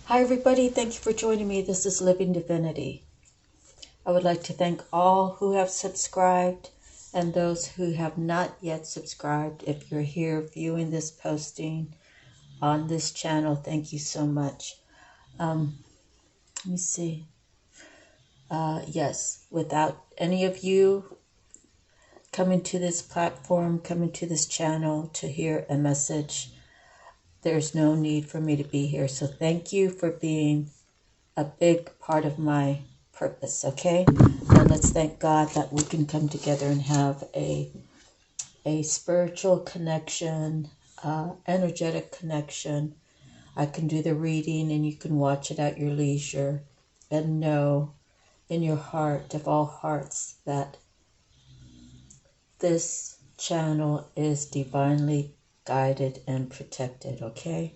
Hi everybody, thank you for joining me. This is Living Divinity. I would like to thank all who have subscribed and those who have not yet subscribed. If you're here viewing this posting on this channel, thank you so much. Let me see. Yes, without any of you coming to this platform, coming to this channel to hear a message, there's no need for me to be here. So thank you for being a big part of my purpose, okay? And let's thank God that we can come together and have a spiritual connection, energetic connection. I can do the reading and you can watch it at your leisure and know in your heart of all hearts that this channel is divinely guided and protected, okay?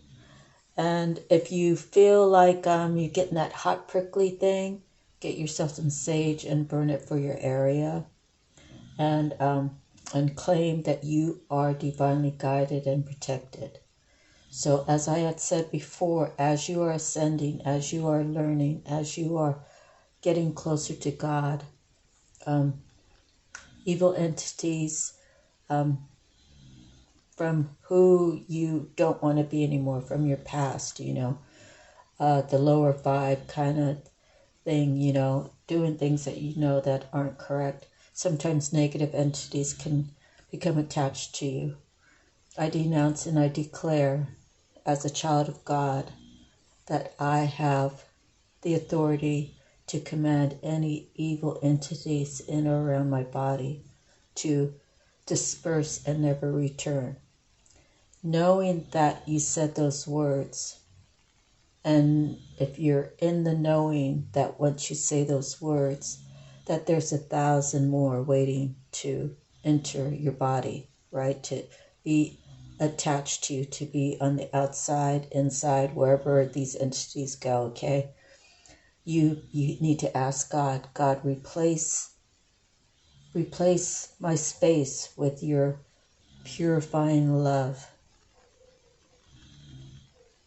And if you feel like you're getting that hot prickly thing, get yourself some sage and burn it for your area, and claim that you are divinely guided and protected. So as I had said before, as you are ascending, as you are learning, as you are getting closer to God, evil entities from who you don't want to be anymore, from your past, the lower vibe kind of thing, doing things that you know that aren't correct. Sometimes negative entities can become attached to you. I denounce and I declare as a child of God that I have the authority to command any evil entities in or around my body to disperse and never return. Knowing that you said those words, and if you're in the knowing that once you say those words, that there's 1,000 more waiting to enter your body, right? To be attached to you, to be on the outside, inside, wherever these entities go, okay? You need to ask God, God, replace my space with your purifying love.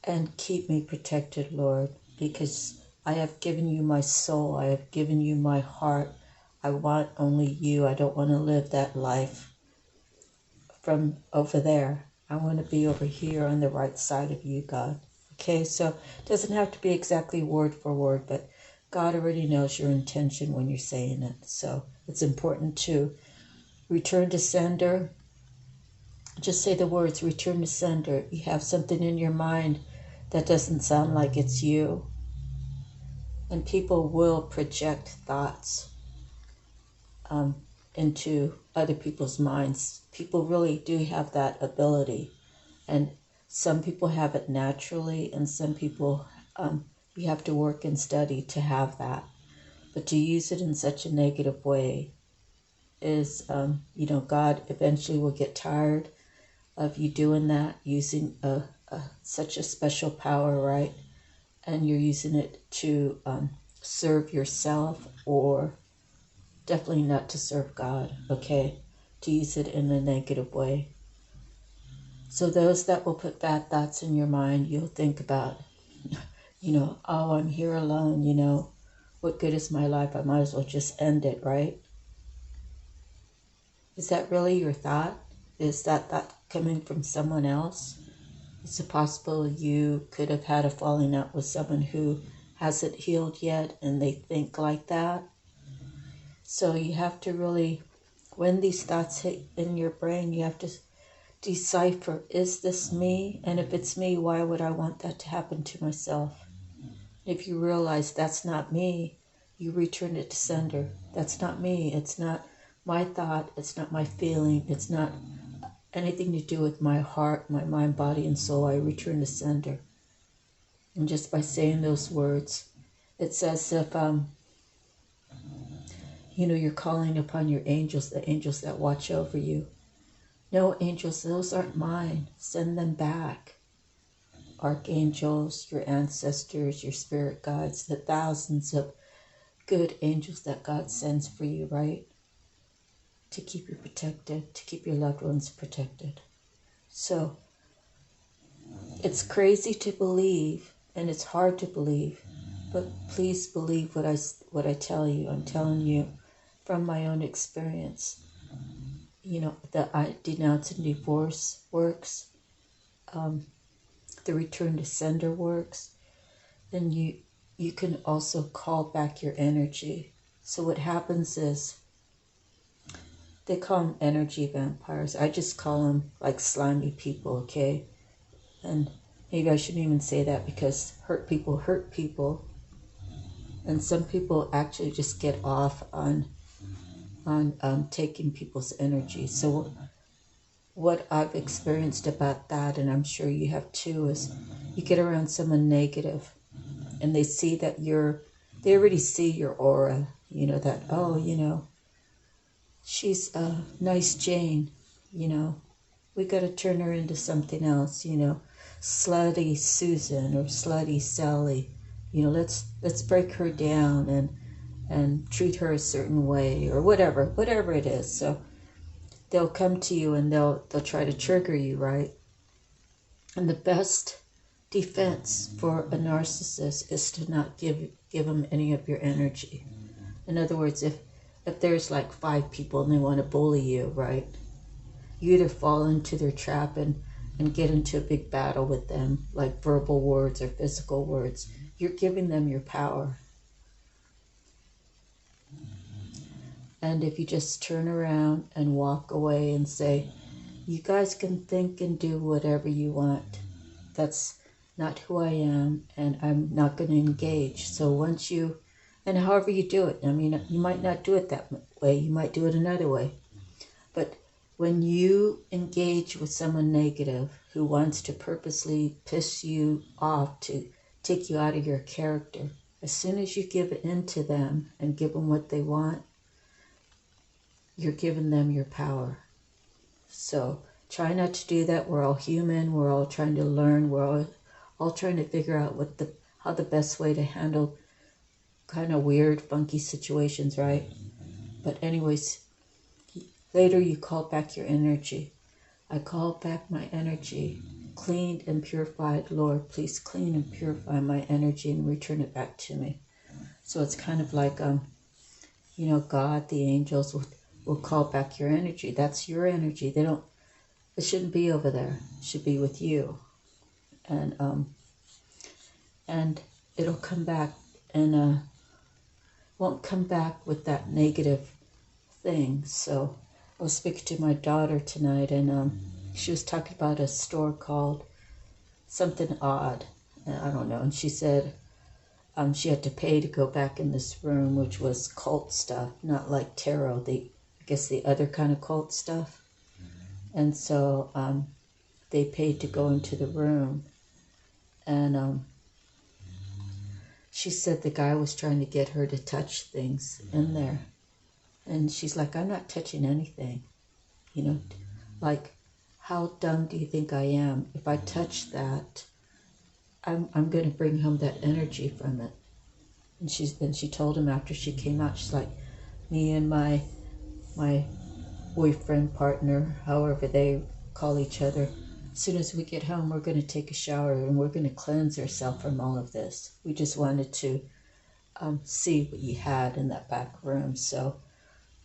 And keep me protected, Lord, because I have given you my soul. I have given you my heart. I want only you. I don't want to live that life from over there. I want to be over here on the right side of you, God. Okay, so it doesn't have to be exactly word for word, but God already knows your intention when you're saying it. So it's important to return to sender. Just say the words, return to sender. You have something in your mind that doesn't sound like it's you. And people will project thoughts into other people's minds. People really do have that ability. And some people have it naturally, and some people, you have to work and study to have that. But to use it in such a negative way is, God eventually will get tired of you doing that, using such a special power, right? And you're using it to serve yourself, or definitely not to serve God, okay? To use it in a negative way. So those that will put bad thoughts in your mind, you'll think about, oh, I'm here alone, what good is my life? I might as well just end it, right? Is that really your thought? Is that thought coming from someone else? Is it possible you could have had a falling out with someone who hasn't healed yet and they think like that? So you have to really, when these thoughts hit in your brain, you have to decipher, is this me? And if it's me, why would I want that to happen to myself? If you realize that's not me, you return it to sender. That's not me. It's not my thought. It's not my feeling. It's not anything to do with my heart, my mind, body, and soul. I return to sender. And just by saying those words, it's as if, you're calling upon your angels, the angels that watch over you. No, angels, those aren't mine. Send them back. Archangels, your ancestors, your spirit guides, the thousands of good angels that God sends for you, right? To keep you protected, to keep your loved ones protected. So it's crazy to believe And it's hard to believe, but please believe what I tell you. I'm telling you from my own experience. You know, the denounce and divorce works, the return to sender works. Then you can also call back your energy. So what happens is, they call them energy vampires. I just call them like slimy people, okay? And maybe I shouldn't even say that, because hurt people. And some people actually just get off on taking people's energy. So what I've experienced about that, and I'm sure you have too, is you get around someone negative and they see that they already see your aura, you know, that, oh, you know, she's a nice Jane, you know, we got to turn her into something else, you know, slutty Susan or slutty Sally, you know, let's break her down and treat her a certain way, or whatever it is. So they'll come to you and they'll try to trigger you, right? And the best defense for a narcissist is to not give them any of your energy. In other words, if there's like 5 people and they want to bully you, right? You either fall into their trap and get into a big battle with them, like verbal words or physical words. You're giving them your power. And if you just turn around and walk away and say, you guys can think and do whatever you want. That's not who I am, and I'm not going to engage. So once you, and however you do it, I mean, you might not do it that way, you might do it another way. But when you engage with someone negative who wants to purposely piss you off, to take you out of your character, as soon as you give in to them and give them what they want, you're giving them your power. So try not to do that. We're all human. We're all trying to learn. We're all trying to figure out how the best way to handle kind of weird, funky situations, right? But anyways, later you call back your energy. I call back my energy, cleaned and purified. Lord, please clean and purify my energy and return it back to me. So it's kind of like, you know, God, the angels will call back your energy. That's your energy. It shouldn't be over there. It should be with you. And it'll come back, and won't come back with that negative thing. So I was speaking to my daughter tonight, and she was talking about a store called something odd. I don't know. And she said she had to pay to go back in this room, which was cult stuff, not like tarot. I guess the other kind of cult stuff. And so they paid to go into the room. And she said the guy was trying to get her to touch things in there. And she's like, I'm not touching anything. You know, like, how dumb do you think I am? If I touch that, I'm going to bring home that energy from it. And she told him after she came out, she's like, me and my boyfriend, partner, however they call each other, as soon as we get home, we're going to take a shower and we're going to cleanse ourselves from all of this. We just wanted to see what you had in that back room. So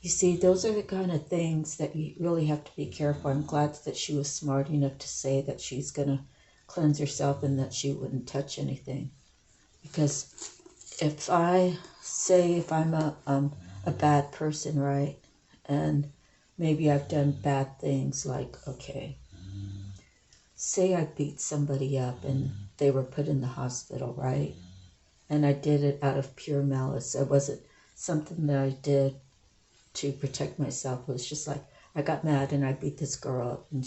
you see, those are the kind of things that you really have to be careful. I'm glad that she was smart enough to say that she's going to cleanse herself and that she wouldn't touch anything. Because if I'm a bad person, right, and maybe I've done bad things, like, okay, say I beat somebody up and they were put in the hospital, right, and I did it out of pure malice. It wasn't something that I did to protect myself. It was just like, I got mad and I beat this girl up, and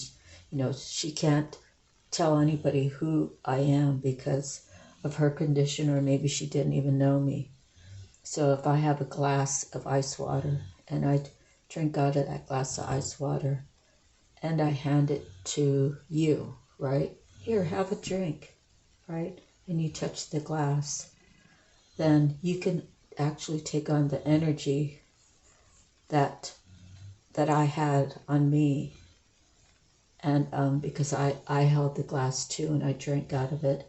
you know, she can't tell anybody who I am because of her condition, or maybe she didn't even know me. So if I have a glass of ice water and I drink out of that glass of ice water and I hand it to you, right? Here, have a drink, right? And you touch the glass, then you can actually take on the energy that I had on me. And because I held the glass too and I drank out of it.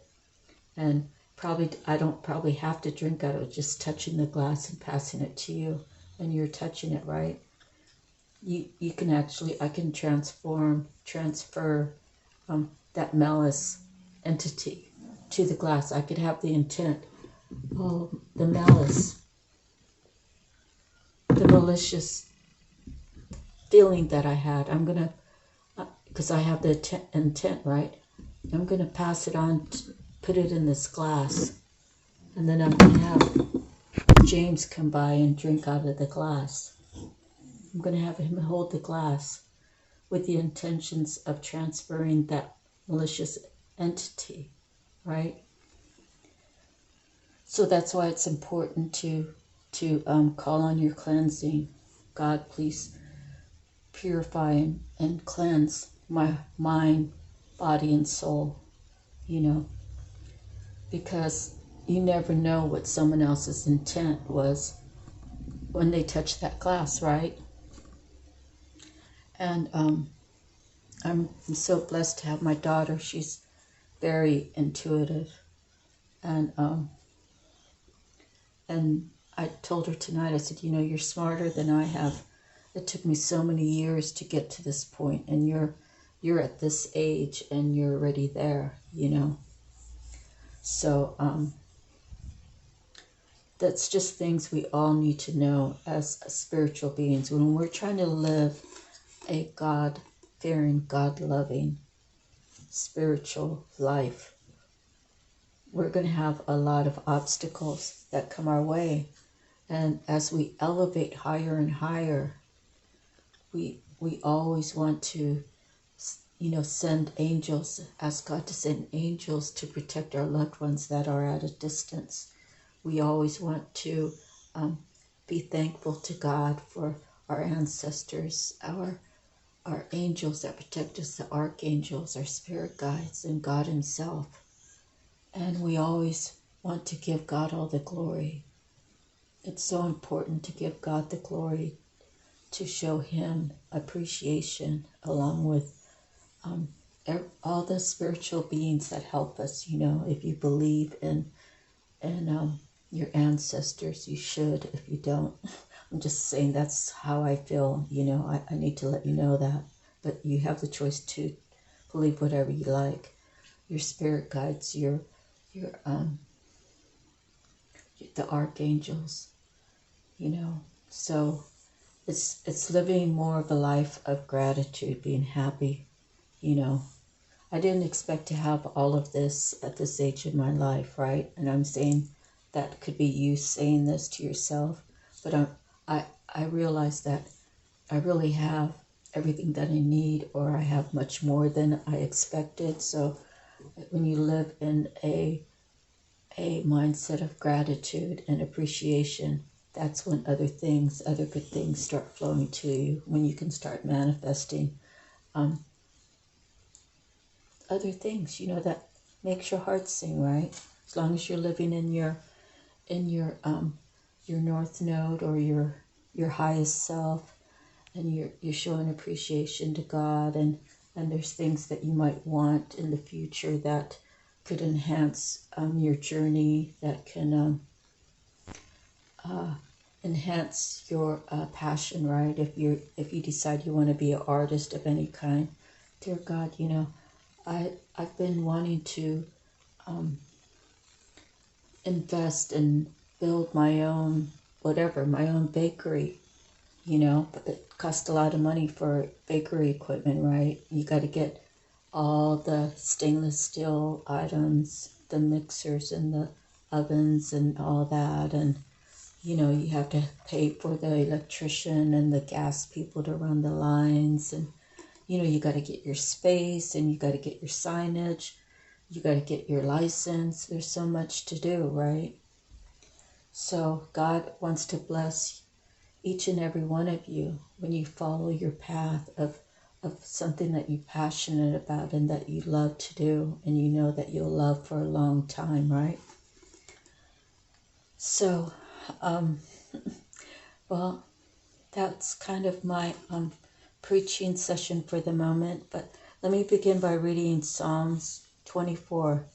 And I don't probably have to drink out of it, just touching the glass and passing it to you, and you're touching it, right? You can actually, I can transfer that malice entity to the glass. I could have the intent, the malice, the malicious feeling that I had. I'm going to, because I have the intent, right? I'm going to pass it on, put it in this glass, and then I'm going to have James come by and drink out of the glass. I'm going to have him hold the glass with the intentions of transferring that malicious entity, right? So that's why it's important to call on your cleansing. God, please purify and cleanse my mind, body, and soul, because you never know what someone else's intent was when they touch that glass, right? And I'm so blessed to have my daughter. She's very intuitive, and I told her tonight, I said, you're smarter than I have. It took me so many years to get to this point, and you're at this age and you're already there, So that's just things we all need to know as spiritual beings. When we're trying to live a God-fearing, God-loving, spiritual life, we're going to have a lot of obstacles that come our way. And as we elevate higher and higher, we always want to, send angels, ask God to send angels to protect our loved ones that are at a distance. We always want to be thankful to God for our ancestors, our angels that protect us, the archangels, our spirit guides, and God himself. And we always want to give God all the glory. It's so important to give God the glory, to show him appreciation, along with all the spiritual beings that help us. If you believe in your ancestors, you should. If you don't, I'm just saying that's how I feel. I need to let you know that. But you have the choice to believe whatever you like. Your spirit guides, the archangels, So it's living more of a life of gratitude, being happy, I didn't expect to have all of this at this age in my life, right? And I'm saying that could be you saying this to yourself, but I realize that I really have everything that I need, or I have much more than I expected. So when you live in a mindset of gratitude and appreciation, that's when other good things start flowing to you, when you can start manifesting other things, that makes your heart sing, right? As long as you're living in your north node, or your highest self, and you're showing appreciation to God, and there's things that you might want in the future that could enhance your journey, that can enhance your passion, right? If you decide you want to be an artist of any kind, dear God, I've been wanting to invest and build my own bakery, but it costs a lot of money for bakery equipment, right? You got to get all the stainless steel items, the mixers and the ovens and all that, and you have to pay for the electrician and the gas people to run the lines, and you got to get your space, and you got to get your signage, you got to get your license. There's so much to do, right? So God wants to bless each and every one of you when you follow your path of something that you're passionate about and that you love to do, and that you'll love for a long time, right? So, well, that's kind of my preaching session for the moment, but let me begin by reading Psalms 24,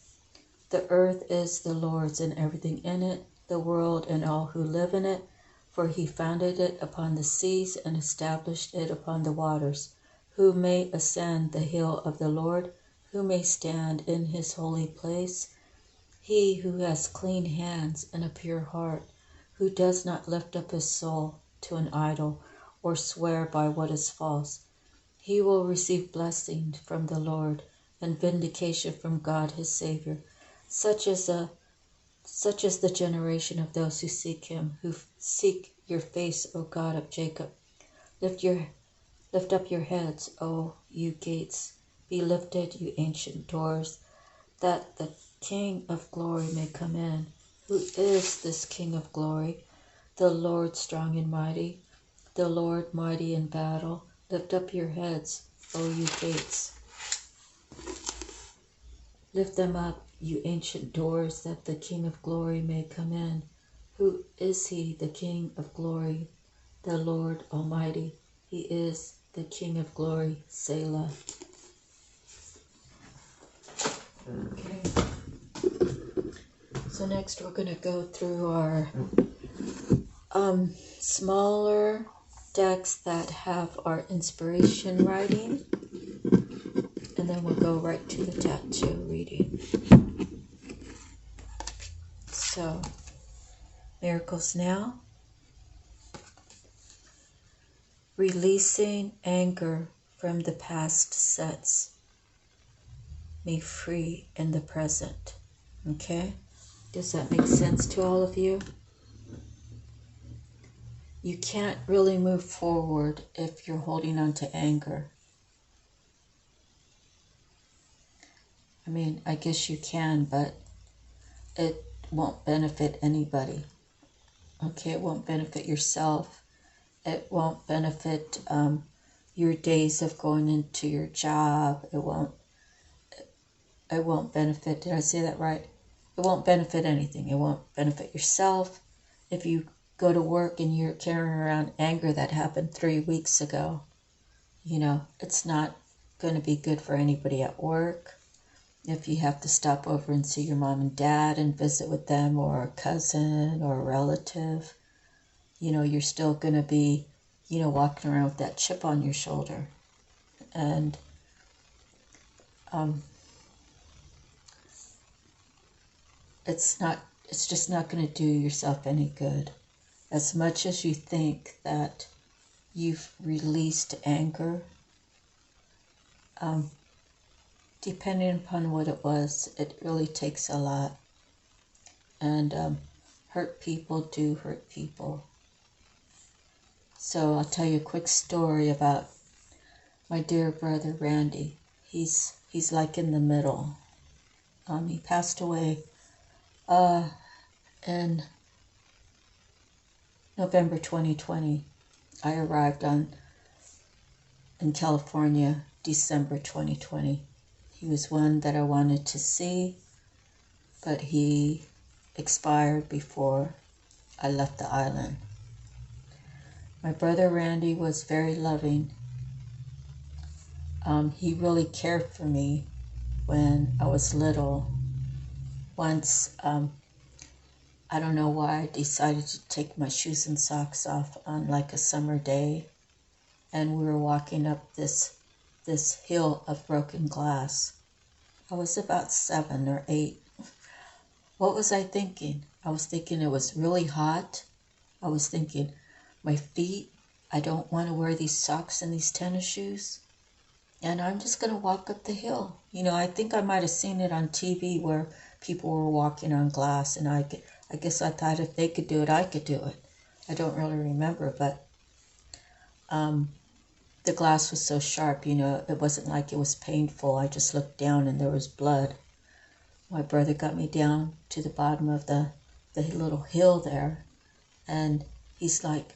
The earth is the Lord's and everything in it, the world and all who live in it, for he founded it upon the seas and established it upon the waters. Who may ascend the hill of the Lord? Who may stand in his holy place? He who has clean hands and a pure heart, who does not lift up his soul to an idol or swear by what is false. He will receive blessing from the Lord and vindication from God his Savior. Such is the generation of those who seek him, who seek your face, O God of Jacob. Lift up your heads, O you gates. Be lifted, you ancient doors, that the King of glory may come in. Who is this King of glory? The Lord strong and mighty, the Lord mighty in battle. Lift up your heads, O you gates. Lift them up, you ancient doors, that the King of glory may come in. Who is he, the King of glory? The Lord Almighty. He is the King of glory. Selah. Okay. So next we're going to go through our smaller decks that have our inspiration writing, and then we'll go right to the tattoo reading. So, miracles now. Releasing anger from the past sets me free in the present. Okay? Does that make sense to all of you? You can't really move forward if you're holding on to anger. I mean, I guess you can, but it won't benefit anybody. Okay, it won't benefit yourself. It won't benefit your days of going into your job. It won't benefit, did I say that right? It won't benefit anything. It won't benefit yourself. If you go to work and you're carrying around anger that happened 3 weeks ago, you know, it's not going to be good for anybody at work. If you have to stop over and see your mom and dad and visit with them, or a cousin or a relative, you know, you're still going to be, you know, walking around with that chip on your shoulder. And it's just not going to do yourself any good. As much as you think that you've released anger, depending upon what it was, it really takes a lot. And hurt people do hurt people. So I'll tell you a quick story about my dear brother Randy. He's like in the middle. He passed away in November 2020. I arrived in California December 2020. He was one that I wanted to see, but he expired before I left the island. My brother Randy was very loving. He really cared for me when I was little. Once, I don't know why, I decided to take my shoes and socks off on like a summer day, and we were walking up this hill of broken glass. I was about 7 or 8. What was I thinking? I was thinking it was really hot. I was thinking, my feet, I don't want to wear these socks and these tennis shoes, and I'm just going to walk up the hill. You know, I think I might have seen it on TV where people were walking on glass, and I guess I thought if they could do it, I could do it. I don't really remember, but the glass was so sharp, you know, it wasn't like it was painful. I just looked down and there was blood. My brother got me down to the bottom of the little hill there, and he's like,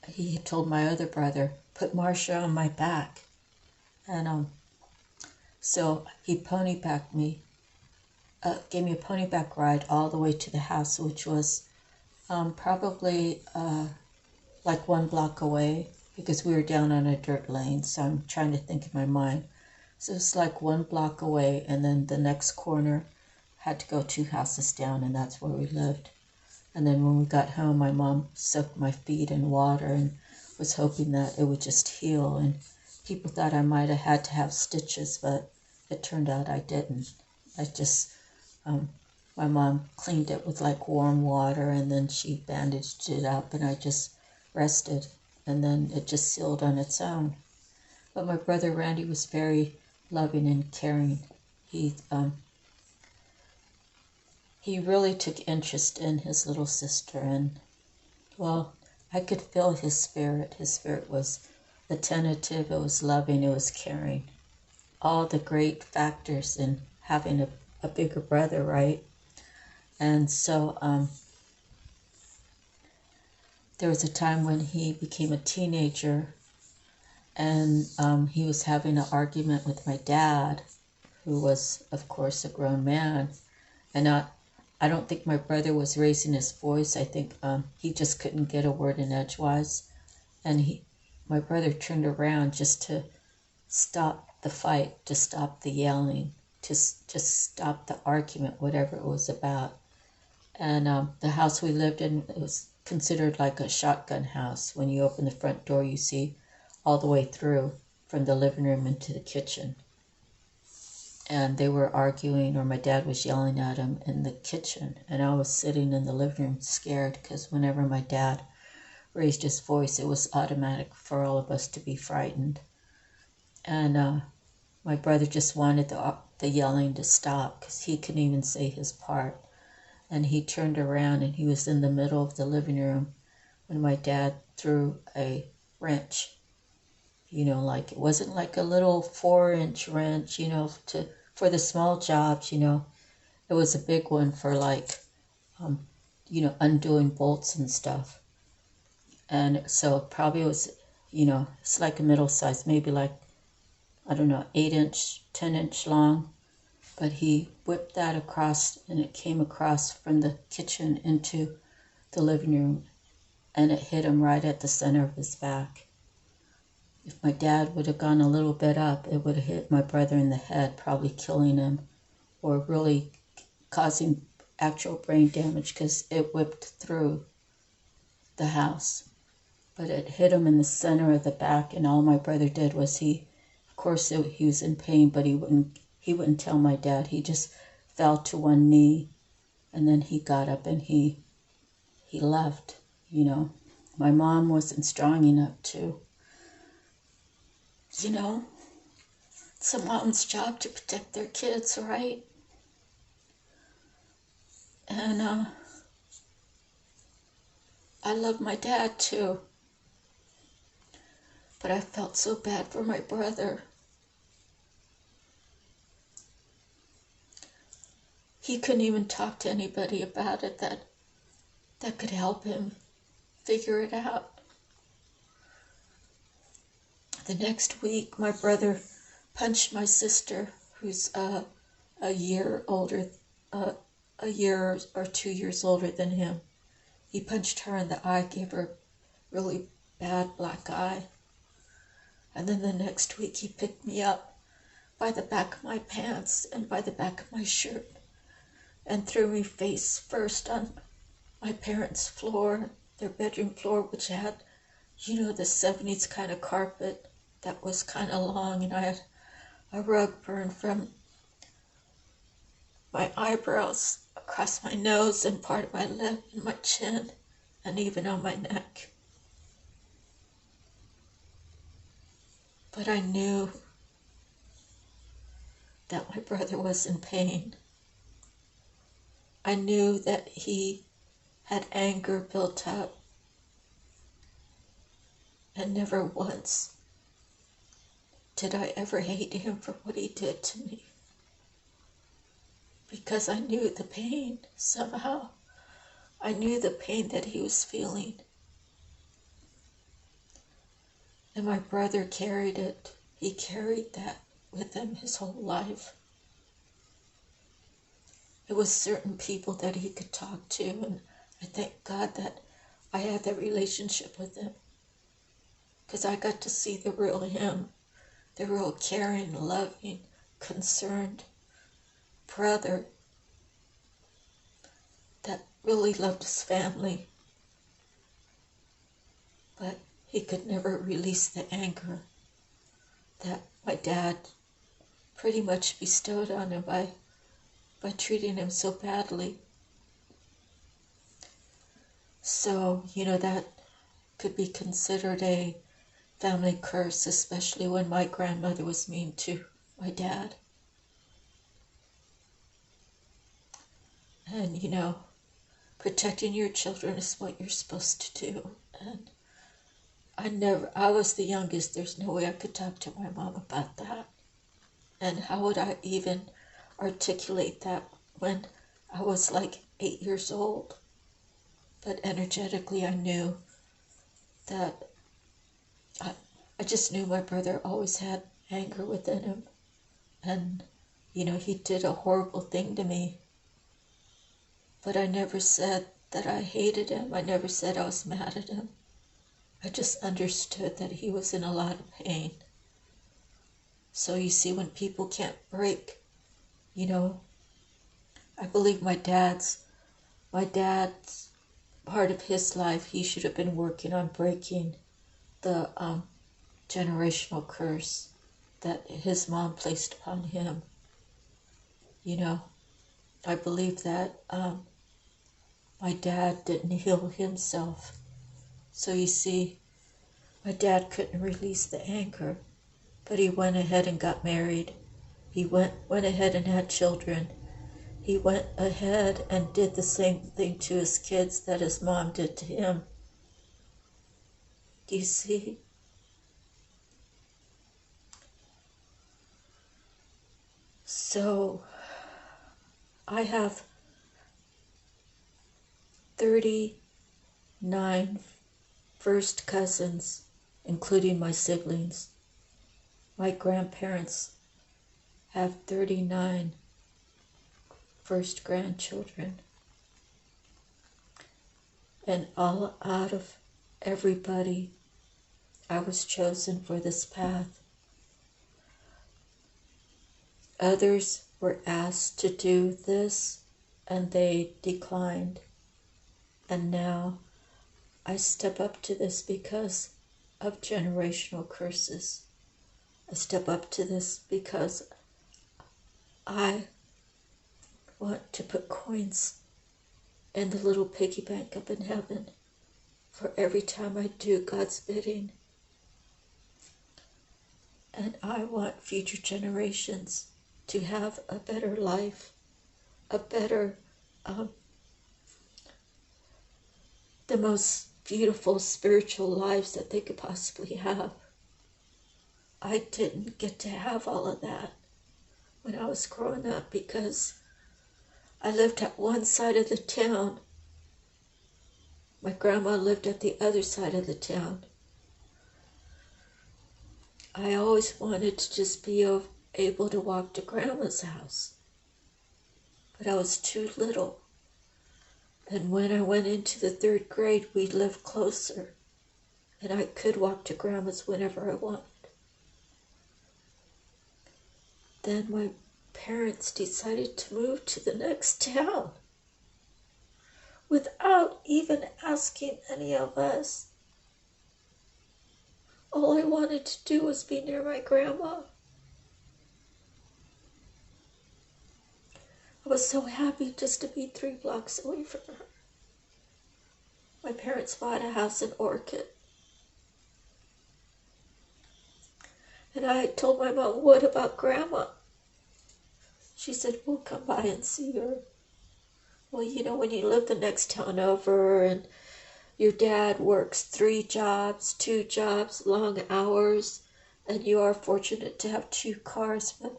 he told my other brother, put Marcia on my back. And so he ponybacked me, gave me a ponyback ride all the way to the house, which was probably like 1 block away, because we were down on a dirt lane. So I'm trying to think in my mind. So it's like 1 block away, and then the next corner had to go 2 houses down, and that's where we lived. And then when we got home, my mom soaked my feet in water and was hoping that it would just heal. And people thought I might have had to have stitches, but it turned out I didn't. I just, my mom cleaned it with like warm water, and then she bandaged it up, and I just rested, and then it just sealed on its own. But my brother Randy was very loving and caring. He really took interest in his little sister, and, well, I could feel his spirit. His spirit was attentive, it was loving, it was caring. All the great factors in having a bigger brother, right? And so there was a time when he became a teenager, and he was having an argument with my dad, who was, of course, a grown man. And I don't think my brother was raising his voice. I think he just couldn't get a word in edgewise. And my brother turned around just to stop the fight, to stop the yelling, to just stop the argument, whatever it was about. And the house we lived in, it was considered like a shotgun house. When you open the front door, you see all the way through from the living room into the kitchen. And they were arguing, or my dad was yelling at him in the kitchen. And I was sitting in the living room scared, because whenever my dad raised his voice, it was automatic for all of us to be frightened. And my brother just wanted the yelling to stop, because he couldn't even say his part. And he turned around, and he was in the middle of the living room when my dad threw a wrench. You know, like, it wasn't like a little 4-inch wrench, you know, for the small jobs, you know. It was a big one for, like, you know, undoing bolts and stuff. And so it probably was, you know, it's like a middle size, maybe like, I don't know, 8-inch, 10-inch long. But he whipped that across, and it came across from the kitchen into the living room, and it hit him right at the center of his back. If my dad would have gone a little bit up, it would have hit my brother in the head, probably killing him, or really causing actual brain damage, because it whipped through the house. But it hit him in the center of the back, and all my brother did was he was in pain, but he wouldn't tell my dad. He just fell to one knee, and then he got up and he left, you know. My mom wasn't strong enough to, you know, it's a mom's job to protect their kids, right? And I love my dad too, but I felt so bad for my brother. He couldn't even talk to anybody about it that could help him figure it out. The next week, my brother punched my sister, who's a year older, a year or 2 years older than him. He punched her in the eye, gave her a really bad black eye. And then the next week, he picked me up by the back of my pants and by the back of my shirt, and threw me face first on my parents' floor, their bedroom floor, which had, you know, the 70s kind of carpet that was kind of long, and I had a rug burn from my eyebrows across my nose and part of my lip and my chin, and even on my neck. But I knew that my brother was in pain. I knew that he had anger built up, and never once did I ever hate him for what he did to me, because I knew the pain somehow. I knew the pain that he was feeling, and my brother carried it. He carried that with him his whole life. It was certain people that he could talk to, and I thank God that I had that relationship with him, because I got to see the real him, the real caring, loving, concerned brother that really loved his family, but he could never release the anger that my dad pretty much bestowed on him by treating him so badly. So, that could be considered a family curse, especially when my grandmother was mean to my dad. And, protecting your children is what you're supposed to do. And I was the youngest. There's no way I could talk to my mom about that. And how would I even articulate that when I was like 8 years old? But energetically, I knew that I just knew my brother always had anger within him. And, he did a horrible thing to me. But I never said that I hated him. I never said I was mad at him. I just understood that he was in a lot of pain. So you see, when people can't break, I believe my dad's part of his life, he should have been working on breaking the generational curse that his mom placed upon him. I believe that my dad didn't heal himself. So you see, my dad couldn't release the anger, but he went ahead and got married. He went ahead and had children. He went ahead and did the same thing to his kids that his mom did to him. Do you see? So, I have 39 first cousins, including my siblings. My grandparents have 39 first grandchildren. And all out of everybody, I was chosen for this path. Others were asked to do this and they declined. And now I step up to this because of generational curses. I step up to this because I want to put coins in the little piggy bank up in heaven for every time I do God's bidding. And I want future generations to have a better life, a better, the most beautiful spiritual lives that they could possibly have. I didn't get to have all of that when I was growing up because I lived at one side of the town. My grandma lived at the other side of the town. I always wanted to just be able to walk to Grandma's house, but I was too little. And when I went into the 3rd grade, we lived closer, and I could walk to Grandma's whenever I wanted. Then my parents decided to move to the next town without even asking any of us. All I wanted to do was be near my grandma. I was so happy just to be 3 blocks away from her. My parents bought a house in Orchid. And I told my mom, "What about Grandma?" She said, "We'll come by and see her." Well, when you live the next town over and your dad works 3 jobs, 2 jobs, long hours, and you are fortunate to have 2 cars, but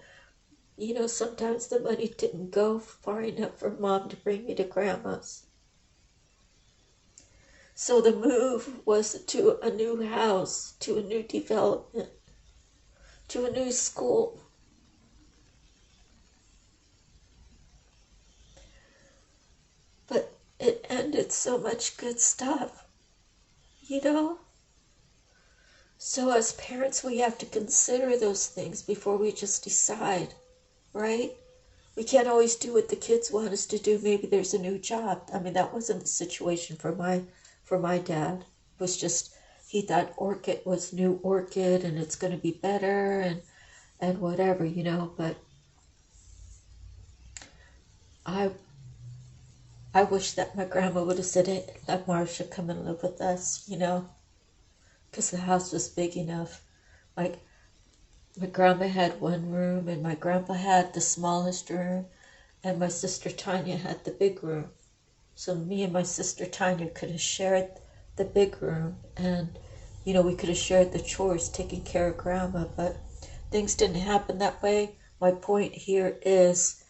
sometimes the money didn't go far enough for Mom to bring me to Grandma's. So the move was to a new house, to a new development, to a new school. But it ended so much good stuff, So as parents, we have to consider those things before we just decide, right? we can't always do what the kids want us to do. Maybe there's a new job. I mean, that wasn't the situation for my dad. It was just he thought orchid was new orchid and it's going to be better and whatever, you know. But I wish that my grandma would have said, hey, let Marcia come and live with us, you know, because the house was big enough. Like, my grandma had one room, and my grandpa had the smallest room, and my sister Tanya had the big room. So me and my sister Tanya could have shared the big room, and, you know, we could have shared the chores, taking care of grandma, but things didn't happen that way. My point here is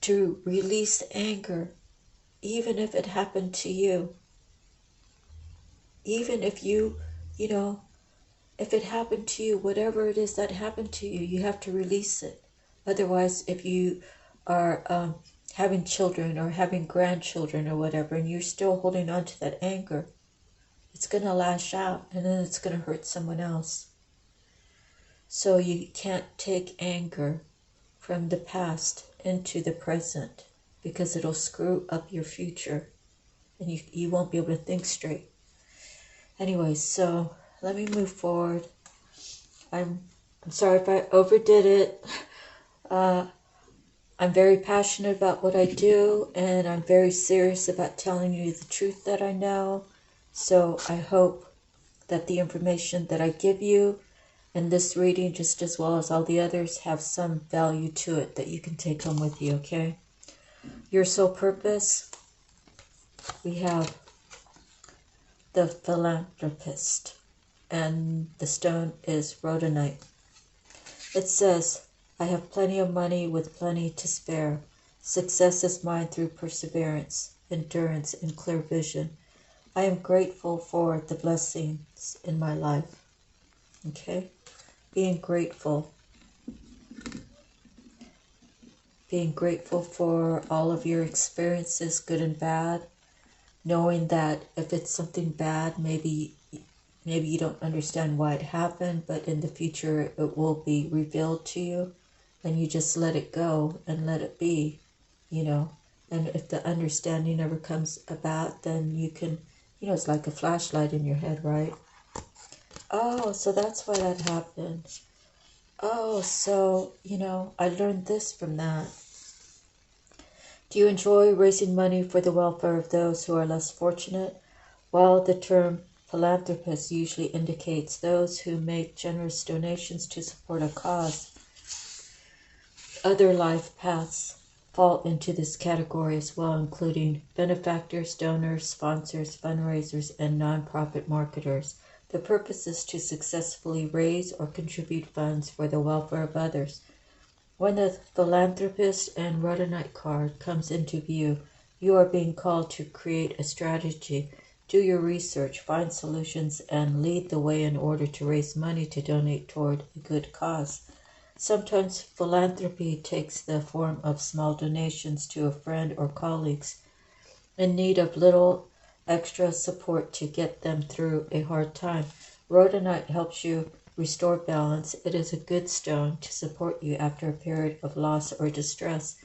to release anger, even if it happened to you. Even if you know, if it happened to you, whatever it is that happened to you, you have to release it. Otherwise, if you are having children or having grandchildren or whatever, and you're still holding on to that anger, it's going to lash out, and then it's going to hurt someone else. So you can't take anger from the past into the present, because it'll screw up your future, and you won't be able to think straight. Anyway, so let me move forward. I'm sorry if I overdid it. I'm very passionate about what I do, and I'm very serious about telling you the truth that I know. So I hope that the information that I give you in this reading, just as well as all the others, have some value to it that you can take home with you, okay? Your soul purpose, we have the philanthropist, and the stone is rhodonite. It says, I have plenty of money with plenty to spare. Success is mine through perseverance, endurance, and clear vision. I am grateful for the blessings in my life. Okay? Being grateful. Being grateful for all of your experiences, good and bad. Knowing that if it's something bad, maybe you don't understand why it happened, but in the future it will be revealed to you, and you just let it go and let it be, you know. And if the understanding never comes about, then you can, you know, it's like a flashlight in your head, right? Oh, so that's why that happened. Oh, so, you know, I learned this from that. Do you enjoy raising money for the welfare of those who are less fortunate? While the term philanthropist usually indicates those who make generous donations to support a cause, other life paths fall into this category as well, including benefactors, donors, sponsors, fundraisers, and nonprofit marketers. The purpose is to successfully raise or contribute funds for the welfare of others. When the philanthropist and rhodonite card comes into view, you are being called to create a strategy, do your research, find solutions, and lead the way in order to raise money to donate toward a good cause. Sometimes philanthropy takes the form of small donations to a friend or colleagues in need of little extra support to get them through a hard time. Rhodonite helps you restore balance. It is a good stone to support you after a period of loss or distress.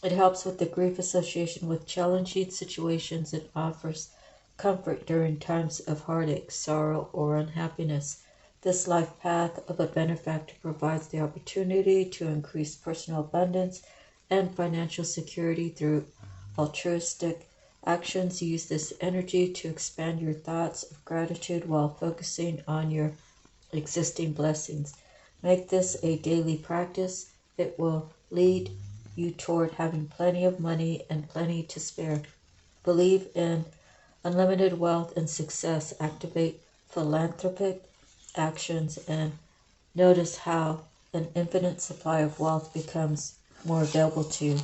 It helps with the grief association with challenging situations and offers comfort during times of heartache, sorrow, or unhappiness. This life path of a benefactor provides the opportunity to increase personal abundance and financial security through altruistic actions. Use this energy to expand your thoughts of gratitude while focusing on your existing blessings. Make this a daily practice. It will lead you toward having plenty of money and plenty to spare. Believe in unlimited wealth and success. Activate philanthropic actions and notice how an infinite supply of wealth becomes more available to you.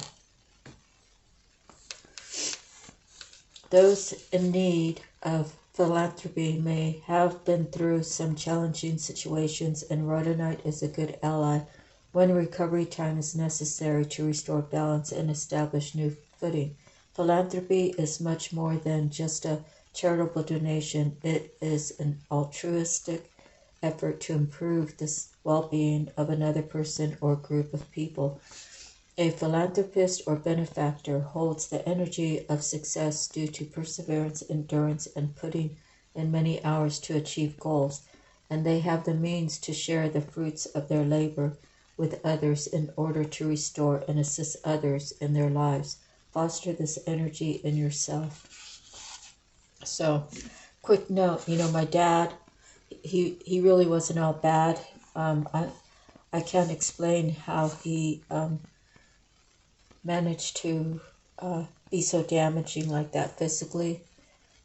Those in need of philanthropy may have been through some challenging situations, and rhodonite is a good ally when recovery time is necessary to restore balance and establish new footing. Philanthropy is much more than just a charitable donation. It is an altruistic effort to improve the well-being of another person or group of people. A philanthropist or benefactor holds the energy of success due to perseverance, endurance, and putting in many hours to achieve goals, and they have the means to share the fruits of their labor with others in order to restore and assist others in their lives. Foster this energy in yourself. So, quick note, my dad, he really wasn't all bad. I can't explain how he managed to be so damaging like that physically,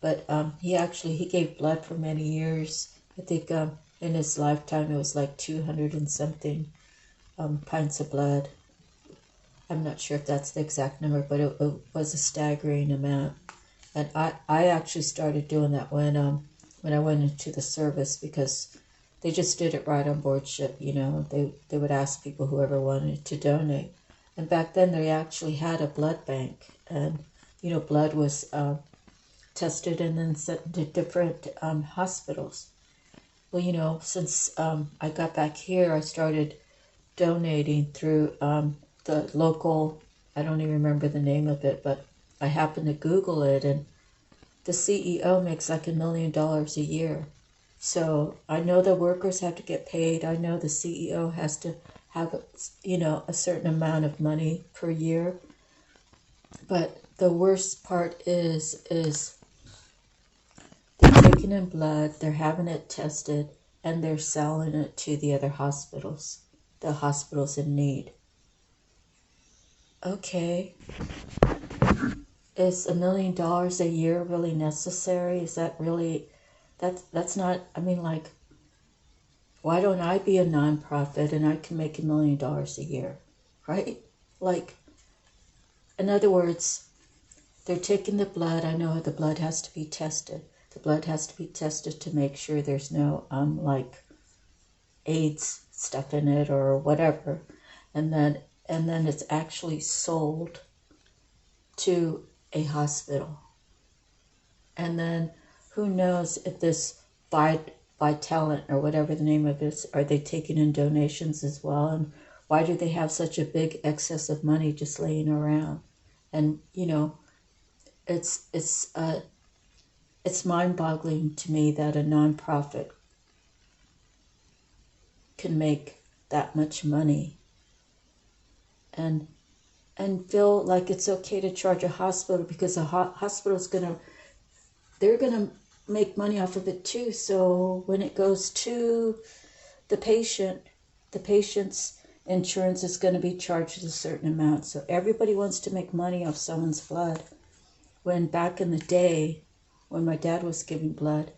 but he gave blood for many years. I think in his lifetime it was like 200 and something pints of blood. I'm not sure if that's the exact number, but it was a staggering amount. And I actually started doing that when I went into the service, because they just did it right on board ship. They would ask people, whoever wanted to donate. And back then they actually had a blood bank, and blood was tested and then sent to different hospitals. Well, since I got back here, I started donating through the local, I don't even remember the name of it, but I happened to Google it, and the CEO makes like $1 million a year. So I know the workers have to get paid. I know the CEO has to have, a certain amount of money per year. But the worst part is they're taking in blood, they're having it tested, and they're selling it to the other hospitals, the hospitals in need. Okay. Is $1 million a year really necessary? Is that really, that's not, why don't I be a nonprofit and I can make $1 million a year, right? In other words, they're taking the blood. I know the blood has to be tested. The blood has to be tested to make sure there's no, AIDS stuff in it or whatever. And then it's actually sold to a hospital. And then who knows if this Vitalent or whatever the name of it is, are they taking in donations as well? And why do they have such a big excess of money just laying around? And it's mind-boggling to me that a nonprofit can make that much money and feel like it's okay to charge a hospital, because a hospital's they're gonna make money off of it too. So when it goes to the patient's insurance is going to be charged a certain amount. So everybody wants to make money off someone's blood. When back in the day, when my dad was giving blood,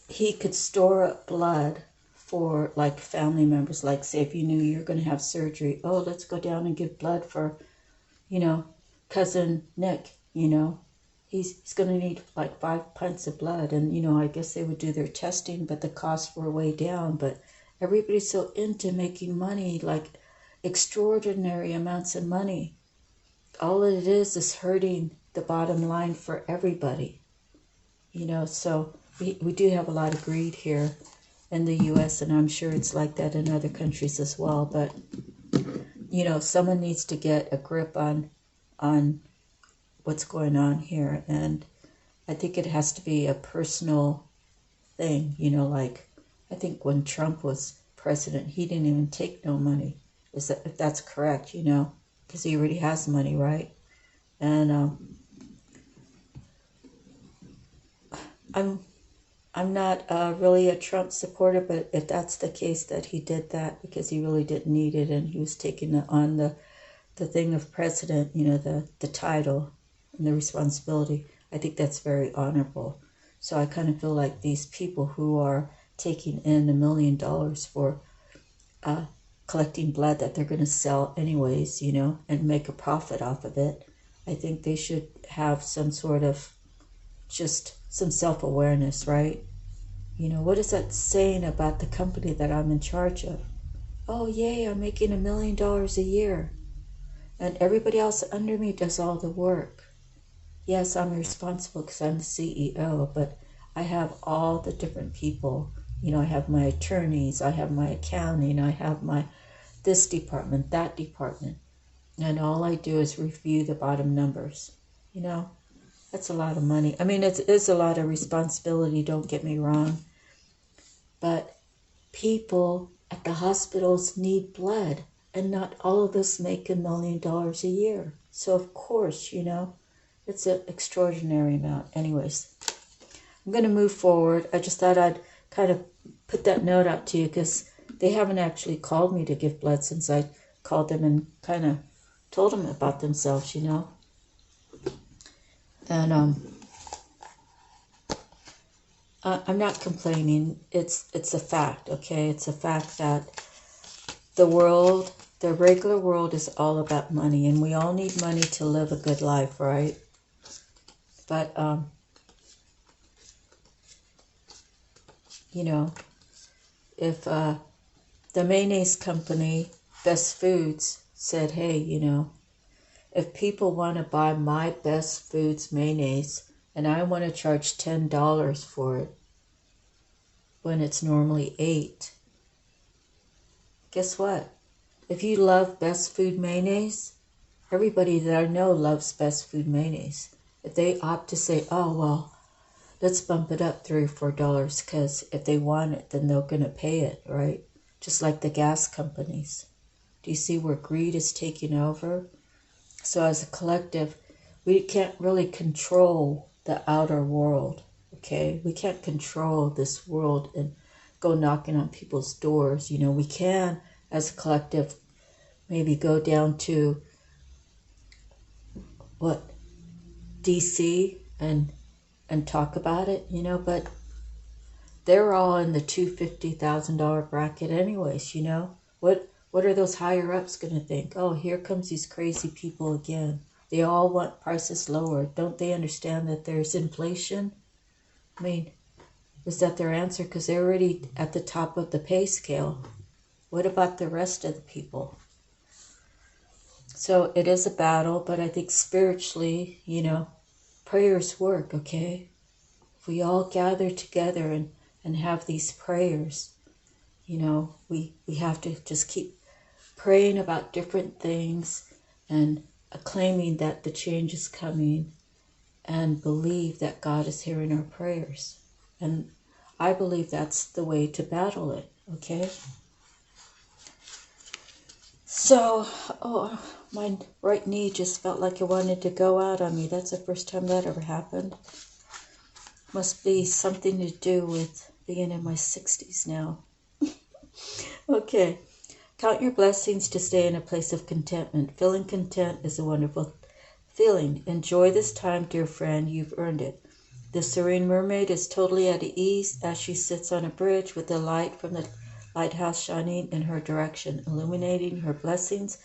he could store up blood for like family members. Like, say if you knew you're going to have surgery, oh, let's go down and give blood for, cousin Nick, he's going to need like 5 pints of blood. And, I guess they would do their testing, but the costs were way down. But everybody's so into making money, like extraordinary amounts of money. All it is hurting the bottom line for everybody. So we do have a lot of greed here in the U.S., and I'm sure it's like that in other countries as well. But, someone needs to get a grip on what's going on here. And I think it has to be a personal thing, I think when Trump was president, he didn't even take no money. If that's correct, because he already has money, right? And I'm not really a Trump supporter, but if that's the case that he did that because he really didn't need it, and he was taking on the thing of president, the title and the responsibility, I think that's very honorable. So I kind of feel like these people who are taking in $1 million for collecting blood that they're going to sell anyways, and make a profit off of it, I think they should have some sort of just some self-awareness, right? What is that saying about the company that I'm in charge of? Oh, yay, I'm making $1 million a year. And everybody else under me does all the work. Yes, I'm responsible because I'm the CEO, but I have all the different people. I have my attorneys, I have my accounting, I have my this department, that department. And all I do is review the bottom numbers. You know, that's a lot of money. I mean, it's a lot of responsibility, don't get me wrong. But people at the hospitals need blood. And not all of us make $1 million a year. So, of course, you know, it's an extraordinary amount. Anyways, I'm going to move forward. I just thought I'd kind of put that note out to you because they haven't actually called me to give blood since I called them and kind of told them about themselves, you know. And I'm not complaining. It's a fact, okay? It's a fact that the regular world is all about money, and we all need money to live a good life, right? But, you know, if the mayonnaise company, Best Foods, said, hey, you know, if people want to buy my Best Foods mayonnaise and I want to charge $10 for it when it's normally $8, guess what? If you love Best Food mayonnaise, everybody that I know loves Best Food mayonnaise. If they opt to say, oh, well, let's bump it up $3 or $4 because if they want it, then they're going to pay it, right? Just like the gas companies. Do you see where greed is taking over? So as a collective, we can't really control the outer world, okay? We can't control this world and go knocking on people's doors. You know, we can, as a collective, maybe go down to, DC and talk about it, you know, but they're all in the $250,000 bracket anyways, you know. What are those higher ups going to think? Oh, here comes these crazy people again. They all want prices lower. Don't they understand that there's inflation? I mean, is that their answer? Because they're already at the top of the pay scale. What about the rest of the people? So it is a battle, but I think spiritually, you know, prayers work, okay? If we all gather together and have these prayers, you know, we have to just keep praying about different things and claiming that the change is coming and believe that God is hearing our prayers. And I believe that's the way to battle it, okay? So, oh, my right knee just felt like it wanted to go out on me. That's the first time that ever happened. Must be something to do with being in my 60s now. Okay. Count your blessings to stay in a place of contentment. Feeling content is a wonderful feeling. Enjoy this time, dear friend. You've earned it. The serene mermaid is totally at ease as she sits on a bridge with the light from the lighthouse shining in her direction, illuminating her blessings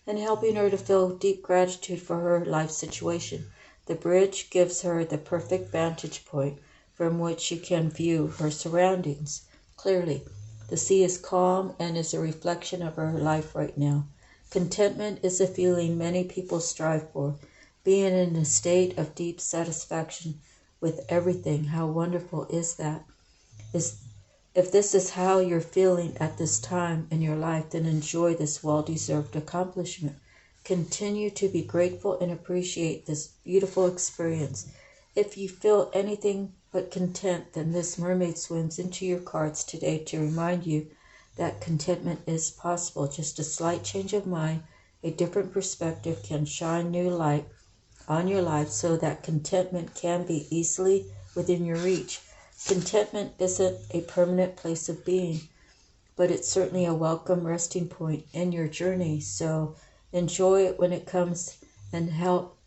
and helping her to feel deep gratitude for her life situation. The bridge gives her the perfect vantage point from which she can view her surroundings clearly. The sea is calm and is a reflection of her life right now. Contentment is a feeling many people strive for, being in a state of deep satisfaction with everything. How wonderful is that? If this is how you're feeling at this time in your life, then enjoy this well-deserved accomplishment. Continue to be grateful and appreciate this beautiful experience. If you feel anything but content, then this mermaid swims into your cards today to remind you that contentment is possible. Just a slight change of mind, a different perspective can shine new light on your life so that contentment can be easily within your reach. Contentment isn't a permanent place of being, but it's certainly a welcome resting point in your journey. So enjoy it when it comes and help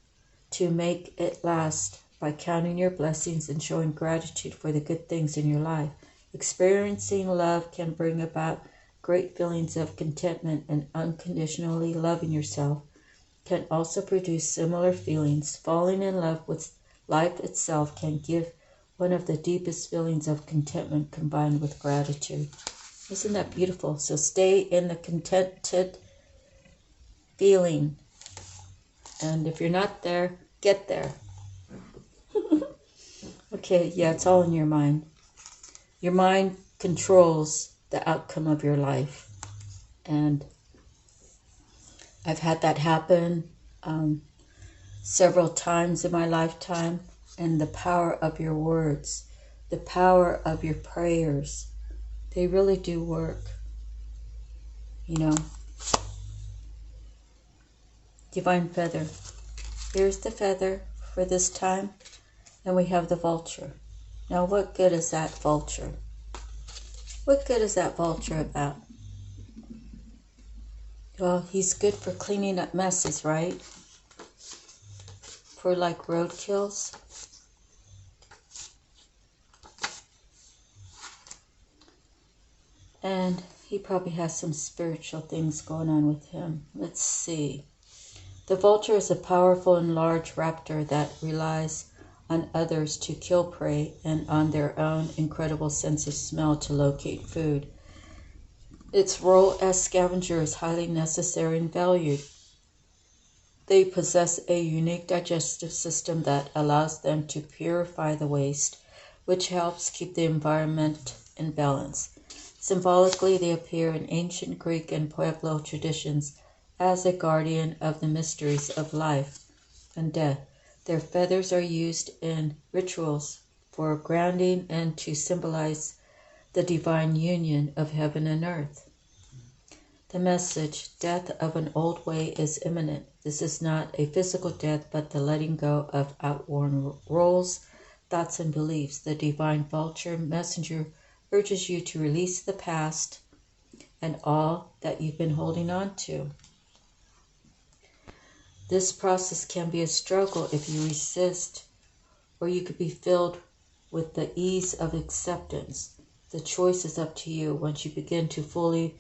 to make it last by counting your blessings and showing gratitude for the good things in your life. Experiencing love can bring about great feelings of contentment, and unconditionally loving yourself can also produce similar feelings. Falling in love with life itself can give one of the deepest feelings of contentment combined with gratitude. Isn't that beautiful? So stay in the contented feeling. And if you're not there, get there. Okay, yeah, it's all in your mind. Your mind controls the outcome of your life. And I've had that happen several times in my lifetime. And the power of your words, the power of your prayers, they really do work. You know, divine feather. Here's the feather for this time. And we have the vulture. Now, what good is that vulture? What good is that vulture about? Well, he's good for cleaning up messes, right? For like roadkills. And he probably has some spiritual things going on with him. Let's see. The vulture is a powerful and large raptor that relies on others to kill prey and on their own incredible sense of smell to locate food. Its role as scavenger is highly necessary and valued. They possess a unique digestive system that allows them to purify the waste, which helps keep the environment in balance. Symbolically, they appear in ancient Greek and Pueblo traditions as a guardian of the mysteries of life and death. Their feathers are used in rituals for grounding and to symbolize the divine union of heaven and earth. The message, death of an old way is imminent. This is not a physical death, but the letting go of outworn roles, thoughts, and beliefs. The divine vulture messenger urges you to release the past and all that you've been holding on to. This process can be a struggle if you resist, or you could be filled with the ease of acceptance. The choice is up to you. Once you begin to fully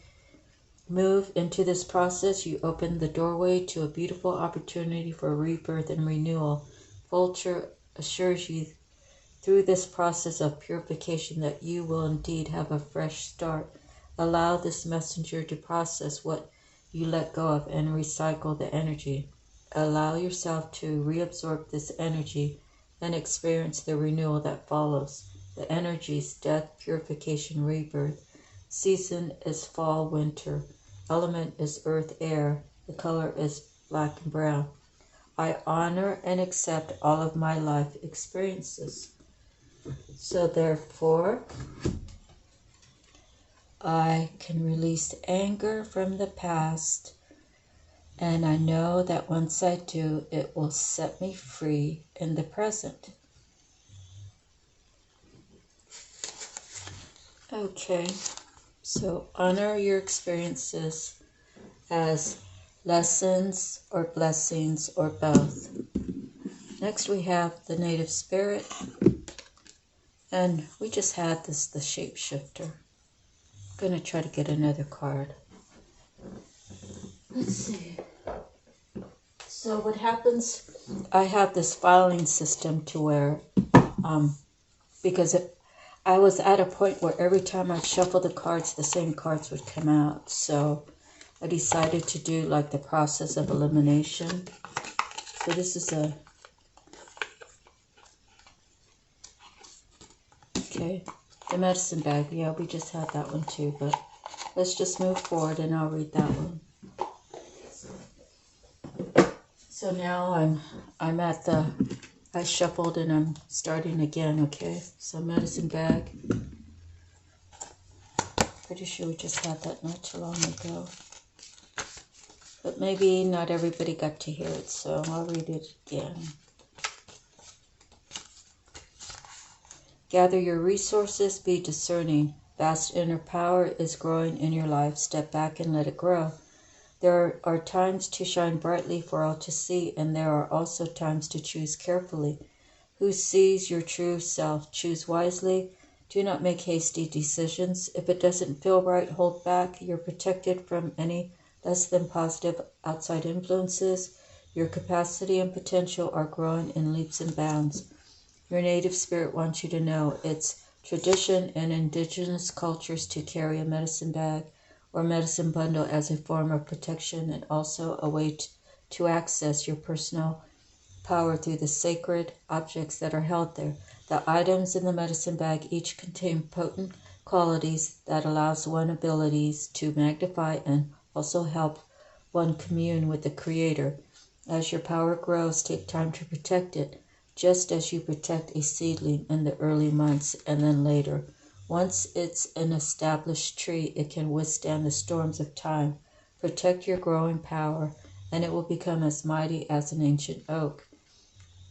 move into this process, you open the doorway to a beautiful opportunity for rebirth and renewal. Vulture assures you through this process of purification that you will indeed have a fresh start. Allow this messenger to process what you let go of and recycle the energy. Allow yourself to reabsorb this energy and experience the renewal that follows. The energies, death, purification, rebirth. Season is fall, winter. Element is earth, air. The color is black and brown. I honor and accept all of my life experiences. So therefore, I can release anger from the past. And I know that once I do, it will set me free in the present. Okay, so honor your experiences as lessons or blessings or both. Next we have the native spirit. And we just had this, the shapeshifter. I'm going to try to get another card. Let's see. So what happens, I have this filing system to where, because I was at a point where every time I shuffled the cards, the same cards would come out. So I decided to do like the process of elimination. So this is okay, the medicine bag. Yeah, we just had that one too, but let's just move forward and I'll read that one. So now I'm at the, I shuffled and I'm starting again, okay? So medicine bag. Pretty sure we just had that not too long ago. But maybe not everybody got to hear it, so I'll read it again. Gather your resources, be discerning. Vast inner power is growing in your life. Step back and let it grow. There are times to shine brightly for all to see, and there are also times to choose carefully. Who sees your true self? Choose wisely. Do not make hasty decisions. If it doesn't feel right, hold back. You're protected from any less than positive outside influences. Your capacity and potential are growing in leaps and bounds. Your native spirit wants you to know it's tradition in indigenous cultures to carry a medicine bag or medicine bundle as a form of protection and also a way to access your personal power through the sacred objects that are held there. The items in the medicine bag each contain potent qualities that allows one abilities to magnify and also help one commune with the Creator. As your power grows, take time to protect it, just as you protect a seedling in the early months and then later. Once it's an established tree, it can withstand the storms of time. Protect your growing power, and it will become as mighty as an ancient oak.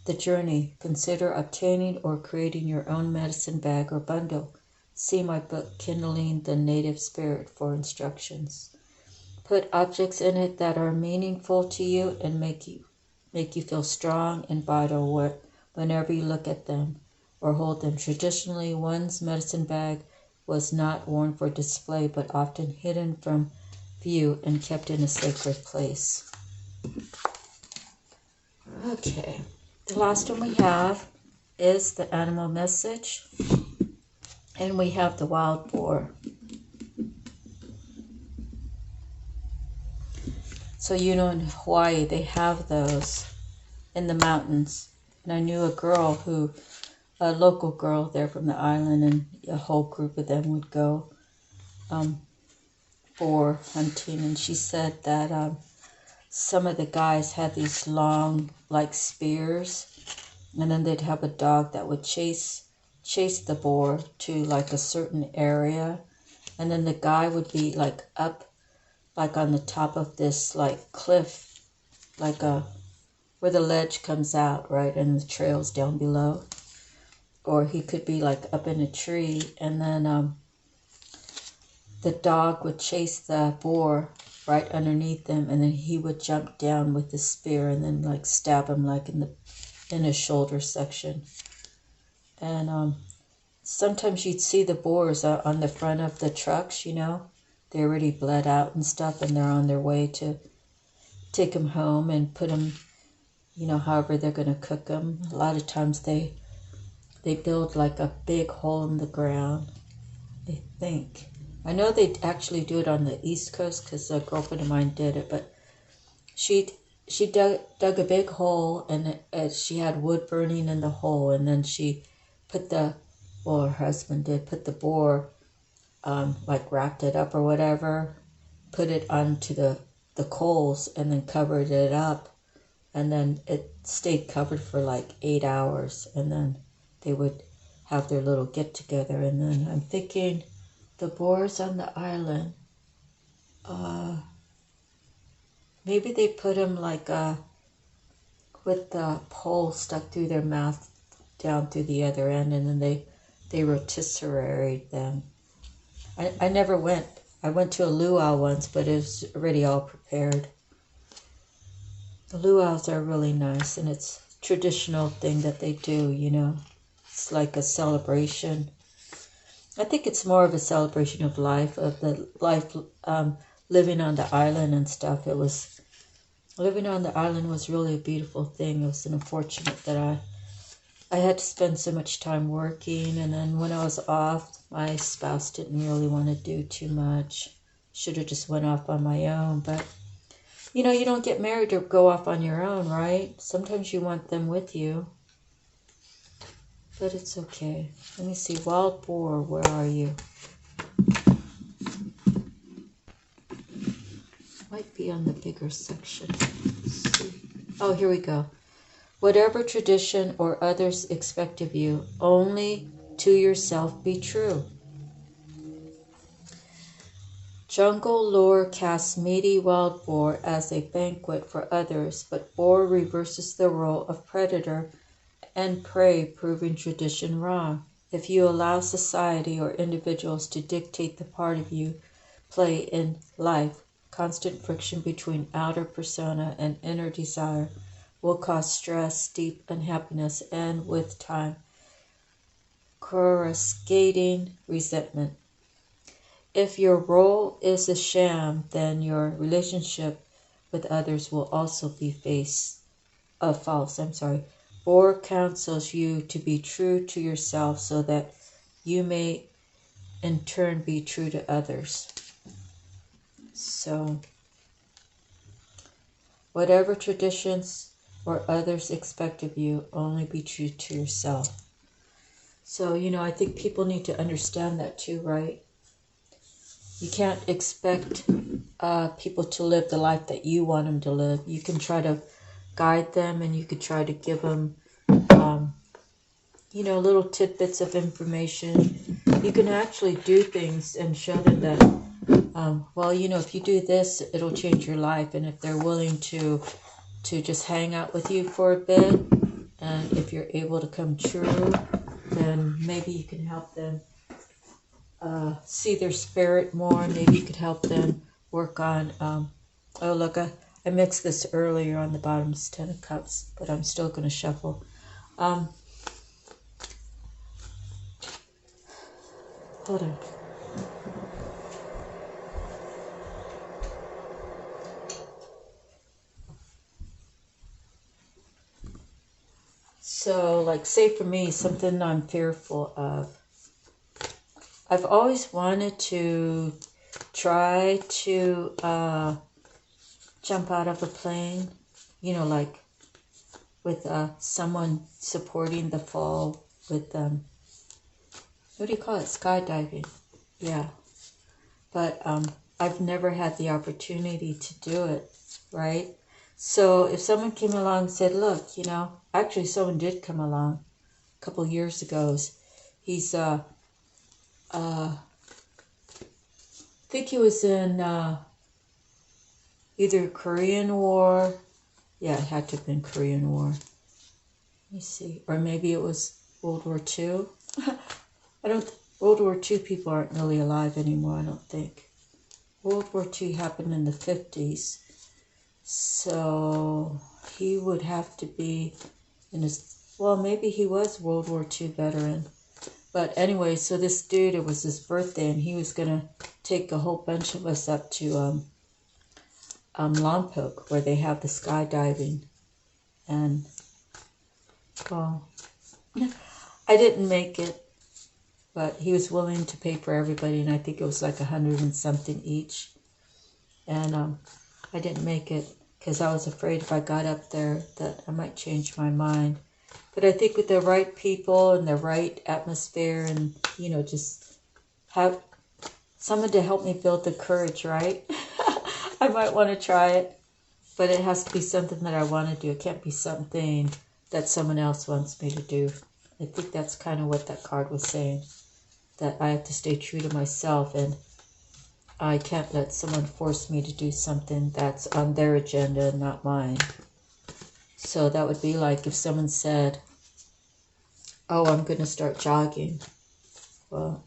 The journey. Consider obtaining or creating your own medicine bag or bundle. See my book, Kindling the Native Spirit, for instructions. Put objects in it that are meaningful to you and make you feel strong and vital whenever you look at them or hold them. Traditionally, one's medicine bag was not worn for display, but often hidden from view and kept in a sacred place. Okay, the last one we have is the animal message, and we have the wild boar. So in Hawaii, they have those in the mountains. And I knew a local girl there from the island, and a whole group of them would go boar hunting. And she said that some of the guys had these long, like spears, and then they'd have a dog that would chase the boar to like a certain area. And then the guy would be like up like on the top of this like cliff, like where the ledge comes out, right, and the trail's down below. Or he could be like up in a tree, and then the dog would chase the boar right underneath him, and then he would jump down with the spear and then like stab him like in his shoulder section. And sometimes you'd see the boars on the front of the trucks, They already bled out and stuff, and they're on their way to take them home and put them, however they're going to cook them. A lot of times they build like a big hole in the ground, I think. I know they actually do it on the East Coast because a girlfriend of mine did it, but she dug a big hole, and she had wood burning in the hole, and then she put her husband did, put the boar, like wrapped it up or whatever, put it onto the coals, and then covered it up, and then it stayed covered for like 8 hours, and then they would have their little get together. And then I'm thinking the boars on the island, maybe they put them like with the pole stuck through their mouth down through the other end, and then they rotisserie'd them. I never went. I went to a luau once, but it was already all prepared. The luau's are really nice, and it's a traditional thing that they do, It's like a celebration. I think it's more of a celebration of life, living on the island and stuff. Living on the island was really a beautiful thing. It was unfortunate that I had to spend so much time working, and then when I was off, my spouse didn't really want to do too much. Should have just went off on my own, but you don't get married to go off on your own, right? Sometimes you want them with you, but it's okay. Let me see, wild boar, where are you? Might be on the bigger section. Let's see. Oh, here we go. Whatever tradition or others expect of you, only to yourself be true. Jungle lore casts meaty wild boar as a banquet for others, but boar reverses the role of predator and prey, proving tradition wrong. If you allow society or individuals to dictate the part of you play in life, constant friction between outer persona and inner desire will cause stress, deep unhappiness, and with time, coruscating resentment. If your role is a sham, then your relationship with others will also be false. Boar counsels you to be true to yourself so that you may in turn be true to others. So, whatever traditions or others expect of you, only be true to yourself. So, I think people need to understand that too, right? You can't expect people to live the life that you want them to live. You can try to guide them, and you could try to give them, you know, little tidbits of information. You can actually do things and show them that, well, you know, if you do this, it'll change your life. And if they're willing to just hang out with you for a bit, and if you're able to come true, then maybe you can help them see their spirit more. Maybe you could help them work on, oh look, I mixed this earlier on the bottom's 10 of cups, but I'm still going to shuffle. Hold on. So, like, say for me, something I'm fearful of. I've always wanted to try to jump out of a plane, you know, like with someone supporting the fall with, what do you call it? Skydiving. Yeah. But I've never had the opportunity to do it, right? So if someone came along and said, look, you know, actually someone did come along a couple years ago. He's, I think he was in either Korean War. Yeah, it had to have been Korean War. Let me see. Or maybe it was World War II. World War II people aren't really alive anymore, I don't think. World War II happened in the 50s. So he would have to be in his, well, maybe he was World War II veteran. But anyway, so this dude, it was his birthday, and he was going to take a whole bunch of us up to Lompoc, where they have the skydiving. And, well, I didn't make it, but he was willing to pay for everybody, and I think it was like 100 and something each. And I didn't make it because I was afraid if I got up there that I might change my mind. But I think with the right people and the right atmosphere, and, you know, just have someone to help me build the courage, right? I might want to try it, but it has to be something that I want to do. It can't be something that someone else wants me to do. I think that's kind of what that card was saying, that I have to stay true to myself, and I can't let someone force me to do something that's on their agenda and not mine. So that would be like if someone said, oh, I'm going to start jogging. Well,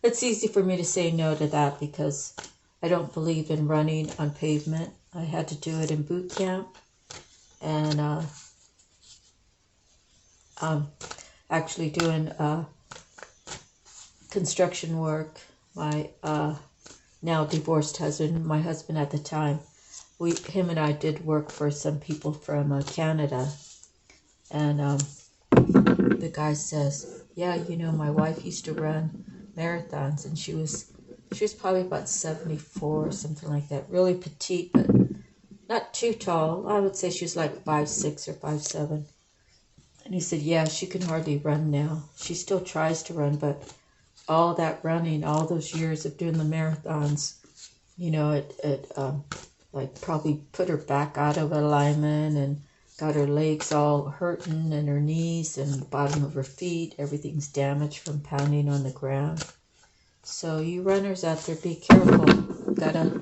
it's easy for me to say no to that because I don't believe in running on pavement. I had to do it in boot camp. And I'm actually doing construction work. My now divorced husband, my husband at the time, him and I did work for some people from Canada. And the guy says, yeah, you know, my wife used to run marathons, and she was probably about 74 or something like that. Really petite, but not too tall. I would say she was like 5'6" or 5'7". And he said, yeah, she can hardly run now. She still tries to run, but all that running, all those years of doing the marathons, you know, it like probably put her back out of alignment and got her legs all hurting, and her knees and the bottom of her feet. Everything's damaged from pounding on the ground. So you runners out there, be careful. Gotta,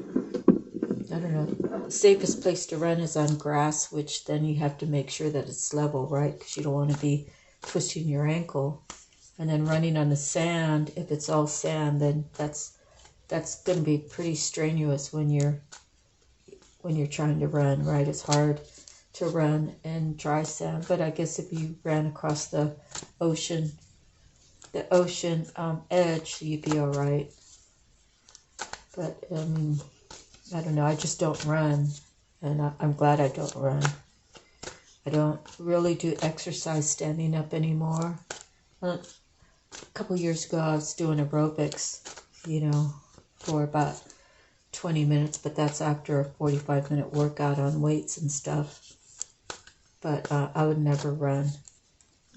I don't know, the safest place to run is on grass, which then you have to make sure that it's level, right? Because you don't want to be twisting your ankle. And then running on the sand, if it's all sand, then that's going to be pretty strenuous when you're trying to run, right? It's hard to run in dry sand, but I guess if you ran across the ocean edge, you'd be all right. But I mean, I don't know. I just don't run, and I'm glad I don't run. I don't really do exercise standing up anymore. A couple years ago, I was doing aerobics, you know, for about 20 minutes, but that's after a 45-minute workout on weights and stuff. But I would never run.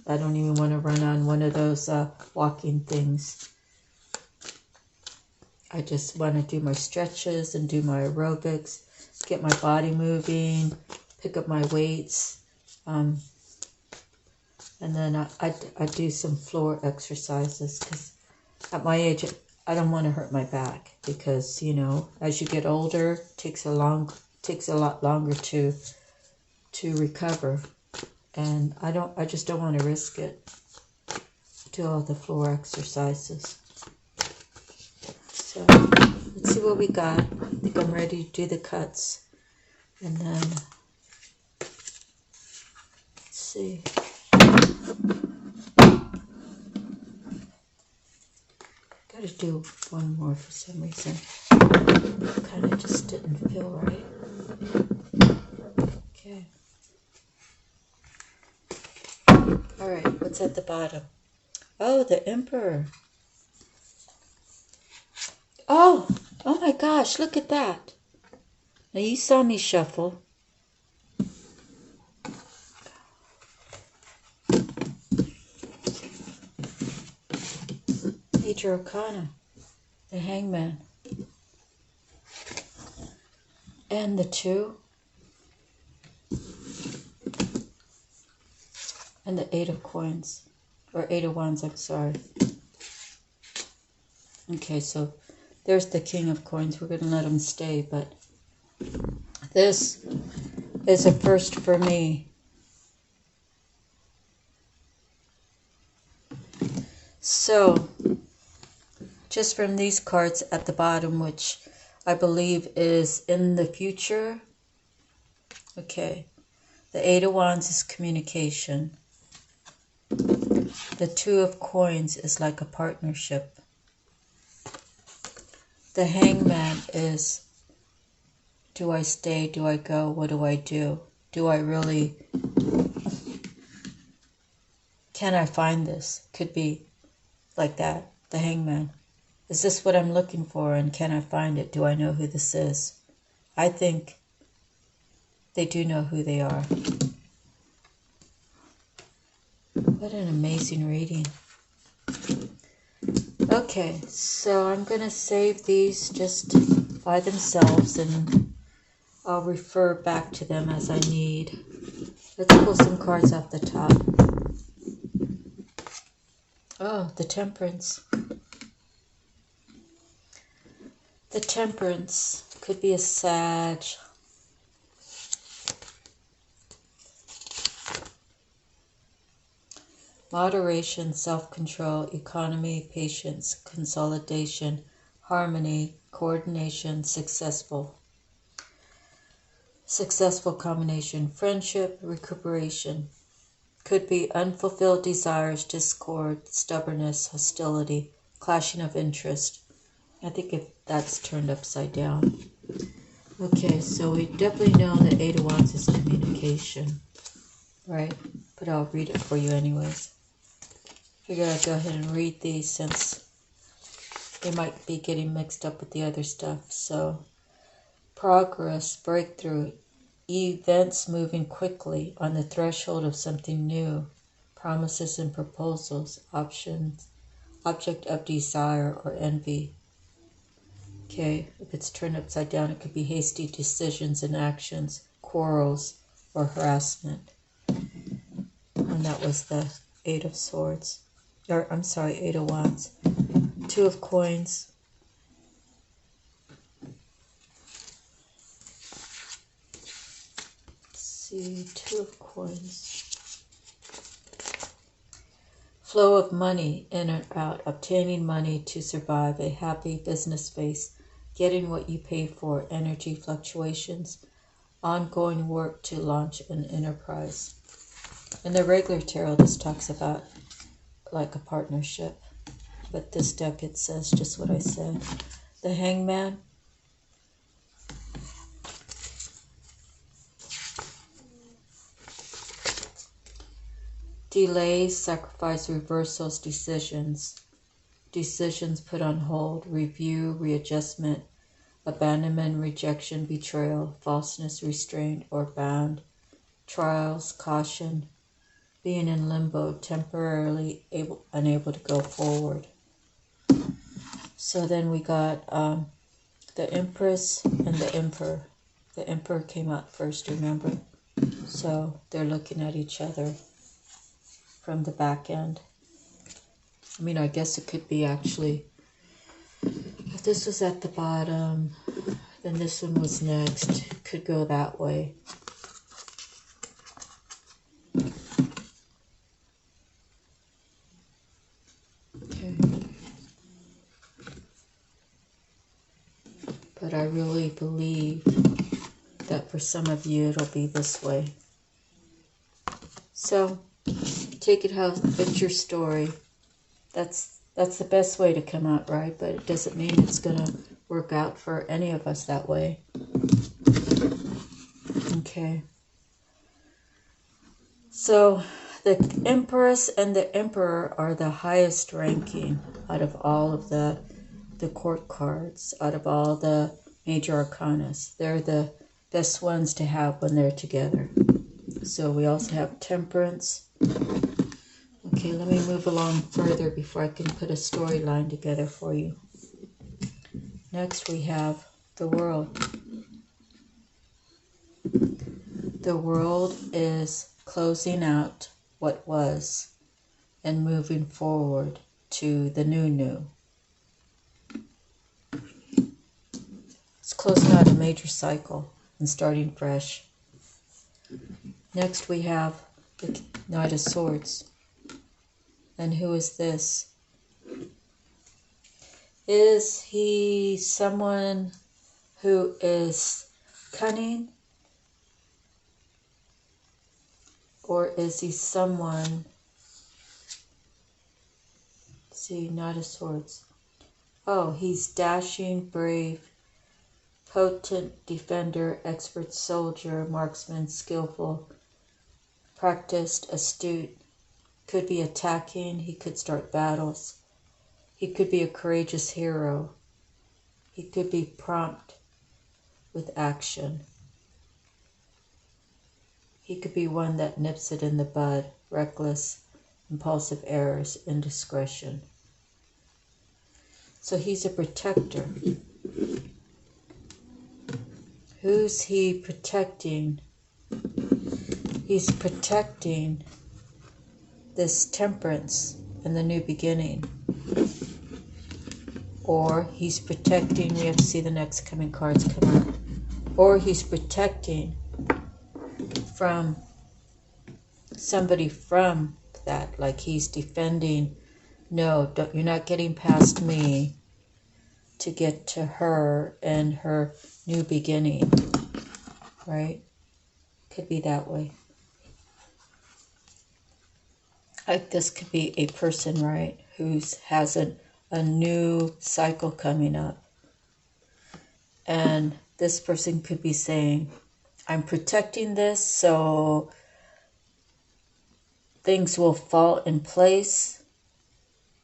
I don't even want to run on one of those walking things. I just want to do my stretches and do my aerobics, get my body moving, pick up my weights. And then I do some floor exercises because at my age, I don't want to hurt my back because, you know, as you get older, it takes a lot longer to recover. And I just don't want to risk it. Do all the floor exercises. So let's see what we got. I think I'm ready to do the cuts. And then, let's see. Got to do one more for some reason. Kind of just didn't feel right. Okay. All right, what's at the bottom? Oh, the Emperor. Oh my gosh, look at that. Now you saw me shuffle. Major Arcana, the Hangman, and the 2, and the 8 of Coins, or 8 of Wands, I'm sorry. Okay, so there's the King of Coins. We're going to let him stay, but this is a first for me. So, just from these cards at the bottom, which I believe is in the future. Okay, the 8 of Wands is communication. The 2 of Coins is like a partnership. The Hangman is, do I stay? Do I go? What do I do? Do I really, can I find this? Could be like that, the Hangman. Is this what I'm looking for, and can I find it? Do I know who this is? I think they do know who they are. What an amazing reading. Okay, so I'm going to save these just by themselves, and I'll refer back to them as I need. Let's pull some cards off the top. Oh, the Temperance. The Temperance could be a Sag. Moderation, self-control, economy, patience, consolidation, harmony, coordination, successful. Successful combination, friendship, recuperation. Could be unfulfilled desires, discord, stubbornness, hostility, clashing of interest. I think if that's turned upside down. Okay, so we definitely know that 8 of Wands is communication, right? But I'll read it for you anyways. Figured I'd go ahead and read these since they might be getting mixed up with the other stuff. So, progress, breakthrough, events moving quickly on the threshold of something new, promises and proposals, options, object of desire or envy. Okay, if it's turned upside down, it could be hasty decisions and actions, quarrels, or harassment. And that was the 8 of Swords. Or, I'm sorry, 8 of Wands. 2 of Coins. Let's see, 2 of Coins. Flow of money, in and out, obtaining money to survive, a happy business face, getting what you pay for, energy fluctuations, ongoing work to launch an enterprise. In the regular tarot, this talks about like a partnership, but this deck, it says just what I said. The Hangman. Delays, sacrifice, reversals, decisions. Decisions put on hold, review, readjustment, abandonment, rejection, betrayal, falseness, restraint or bound, trials, caution, being in limbo, temporarily unable to go forward. So then we got the Empress and the Emperor. The Emperor came out first, remember? So they're looking at each other from the back end. I mean, I guess it could be actually, if this was at the bottom, then this one was next. Could go that way. Okay. But I really believe that for some of you it'll be this way. So take it how it's your story. That's the best way to come out, right? But it doesn't mean it's gonna work out for any of us that way. Okay. So the Empress and the Emperor are the highest ranking out of all of the court cards, out of all the major arcanas. They're the best ones to have when they're together. So we also have Temperance. Okay, let me move along further before I can put a storyline together for you. Next we have the World. The World is closing out what was and moving forward to the new. It's closing out a major cycle and starting fresh. Next we have the Knight of Swords. And who is this? Is he someone who is cunning? Or is he someone, see, Knight of Swords. Oh, he's dashing, brave, potent defender, expert soldier, marksman, skillful, practiced, astute. Could be attacking, he could start battles. He could be a courageous hero. He could be prompt with action. He could be one that nips it in the bud, reckless, impulsive errors, indiscretion. So he's a protector. Who's he protecting? He's protecting this Temperance and the new beginning. Or he's protecting, we have to see the next coming cards come out. Or he's protecting from somebody from that, like he's defending, no, you're not getting past me to get to her and her new beginning, right? Could be that way. Like this could be a person, right, who has a new cycle coming up. And this person could be saying, I'm protecting this so things will fall in place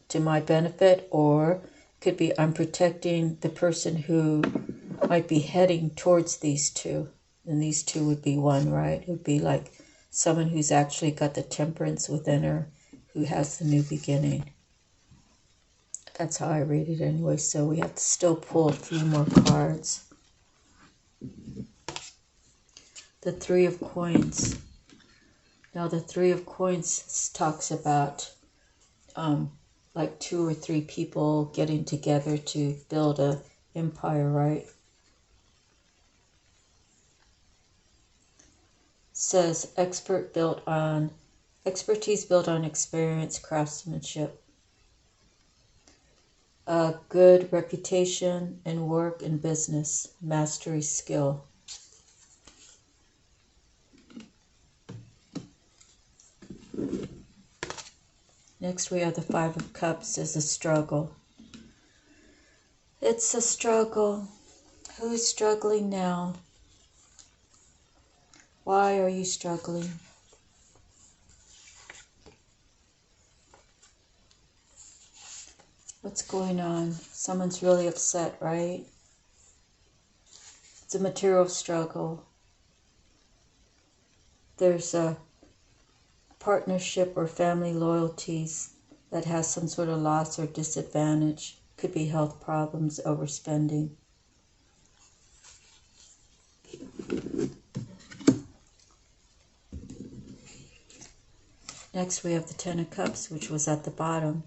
to my benefit, or could be I'm protecting the person who might be heading towards these two. And these two would be one, right? It would be like someone who's actually got the Temperance within her, who has the new beginning. That's how I read it anyway, so we have to still pull a few more cards. The Three of Coins. Now the Three of Coins talks about like 2 or 3 people getting together to build a empire, right? Says expertise built on experience, craftsmanship, a good reputation in work and business, mastery, skill. Next we have the Five of Cups as a struggle. It's a struggle. Who's struggling now? Why are you struggling? What's going on? Someone's really upset, right? It's a material struggle. There's a partnership or family loyalties that has some sort of loss or disadvantage. Could be health problems, overspending. Next we have the Ten of Cups, which was at the bottom.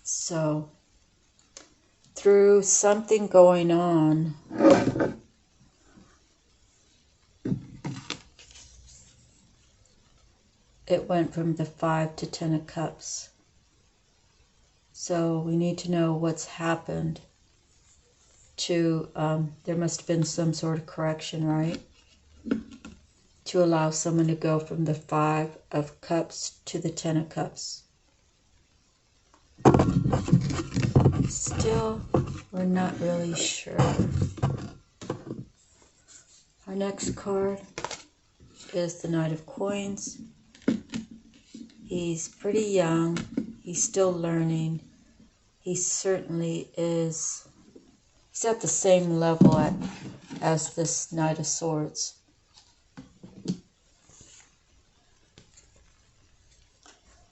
So, through something going on, it went from the 5 to 10 of Cups. So we need to know what's happened to, there must have been some sort of correction, right? To allow someone to go from the 5 of Cups to the 10 of Cups. Still, we're not really sure. Our next card is the Knight of Coins. He's pretty young. He's still learning. He certainly is. He's at the same level as this Knight of Swords.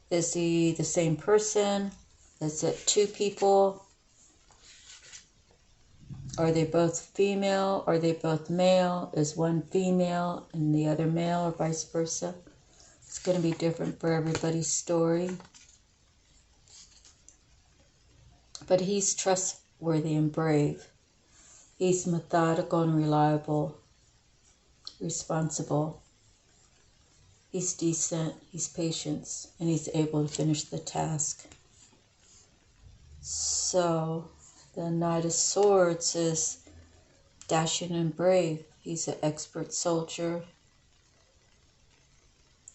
Is he the same person? Is it two people? Are they both female? Are they both male? Is one female and the other male, or vice versa? It's going to be different for everybody's story. But he's trustworthy and brave. He's methodical and reliable, responsible. He's decent, he's patient, and he's able to finish the task. So, the Knight of Swords is dashing and brave. He's an expert soldier,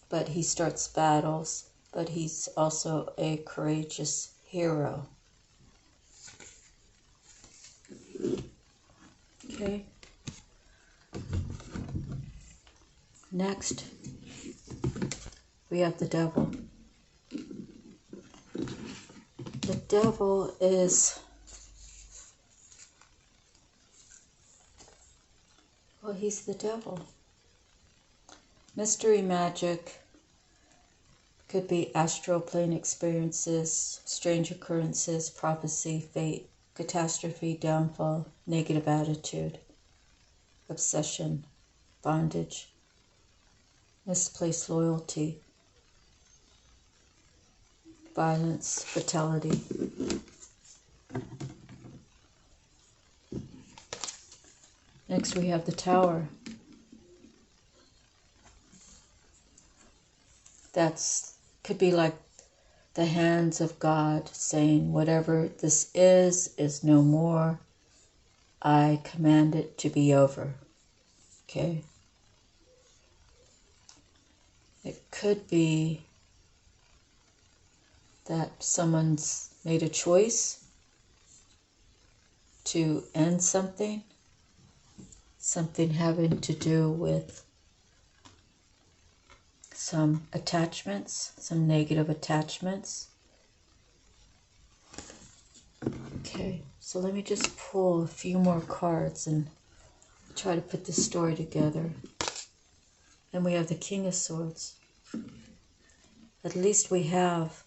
but he starts battles, but he's also a courageous hero. Okay. Next, we have the Devil. The Devil is, well, he's the devil. Mystery magic, could be astral plane experiences, strange occurrences, prophecy, fate, catastrophe, downfall, negative attitude, obsession, bondage, misplaced loyalty, violence, fatality. Next we have the Tower. That's could be like the hands of God saying, whatever this is no more. I command it to be over. Okay? It could be that someone's made a choice to end something, something having to do with some attachments, some negative attachments. Okay, so let me just pull a few more cards and try to put this story together. And we have the King of Swords. At least we have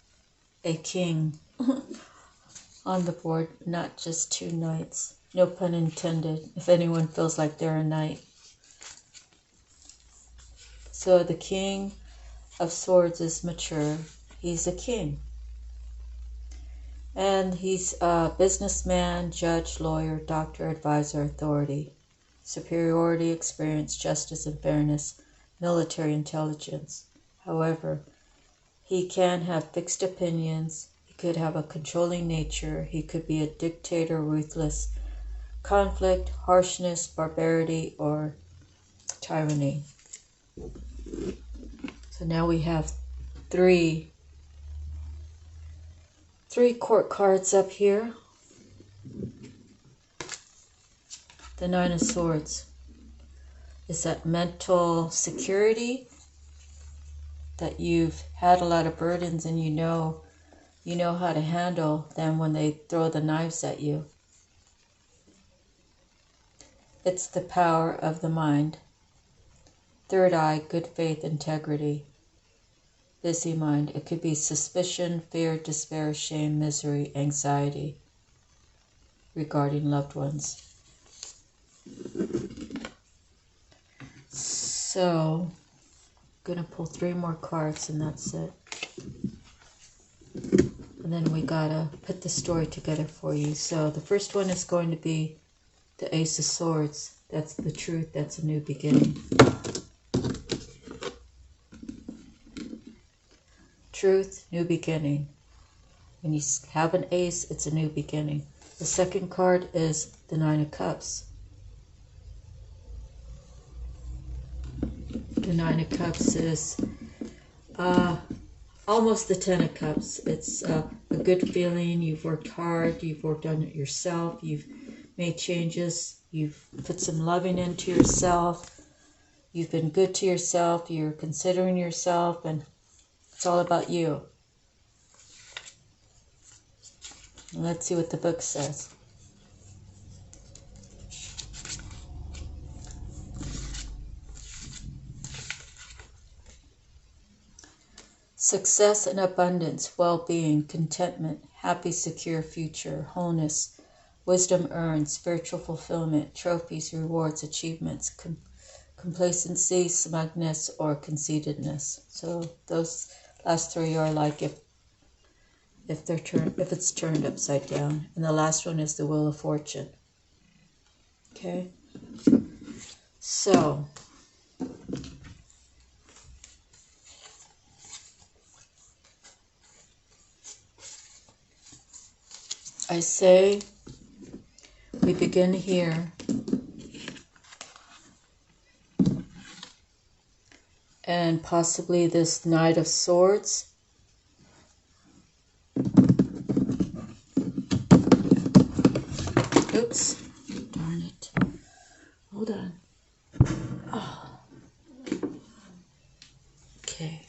a king on the board, not just two knights. No pun intended, if anyone feels like they're a knight. So the King of Swords is mature. He's a king. And he's a businessman, judge, lawyer, doctor, advisor, authority, superiority, experience, justice, and fairness, military intelligence. However, he can have fixed opinions. He could have a controlling nature. He could be a dictator, ruthless, conflict, harshness, barbarity, or tyranny. So now we have three court cards up here. The Nine of Swords. Is that mental security? That you've had a lot of burdens and you know how to handle them when they throw the knives at you. It's the power of the mind. Third eye, good faith, integrity. busy mind. It could be suspicion, fear, despair, shame, misery, anxiety regarding loved ones. So, I'm going to pull 3 more cards and that's it. And then we got to put the story together for you. So the first one is going to be the Ace of Swords. That's the truth. That's a new beginning. Truth, new beginning. When you have an ace, it's a new beginning. The second card is the Nine of Cups. The Nine of Cups is almost the Ten of Cups. It's a good feeling. You've worked hard. You've worked on it yourself. You've made changes. You've put some loving into yourself. You've been good to yourself. You're considering yourself, and it's all about you. And let's see what the book says. Success and abundance, well-being, contentment, happy, secure future, wholeness, wisdom earned, spiritual fulfillment, trophies, rewards, achievements, complacency, smugness, or conceitedness. So those last 3 are like if it's turned upside down. And the last one is the Wheel of Fortune. Okay? So I say we begin here and possibly this Knight of Swords. Oops, darn it. Hold on. Oh. Okay.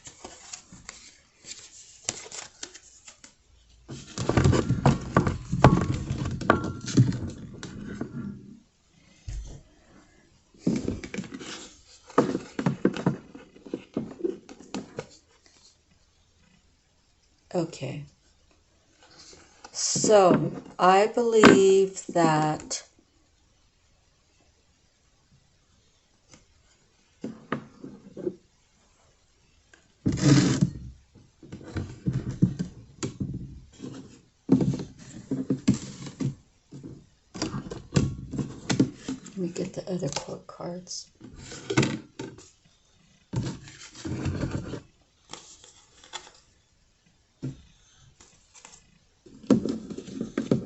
Okay. So, I believe that let me get the other quote cards.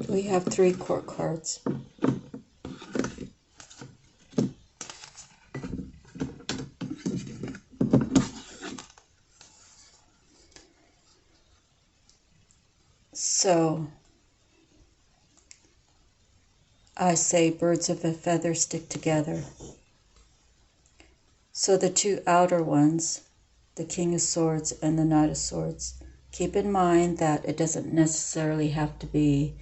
We have 3 court cards. So, I say birds of a feather stick together. So the 2 outer ones, the King of Swords and the Knight of Swords, keep in mind that it doesn't necessarily have to be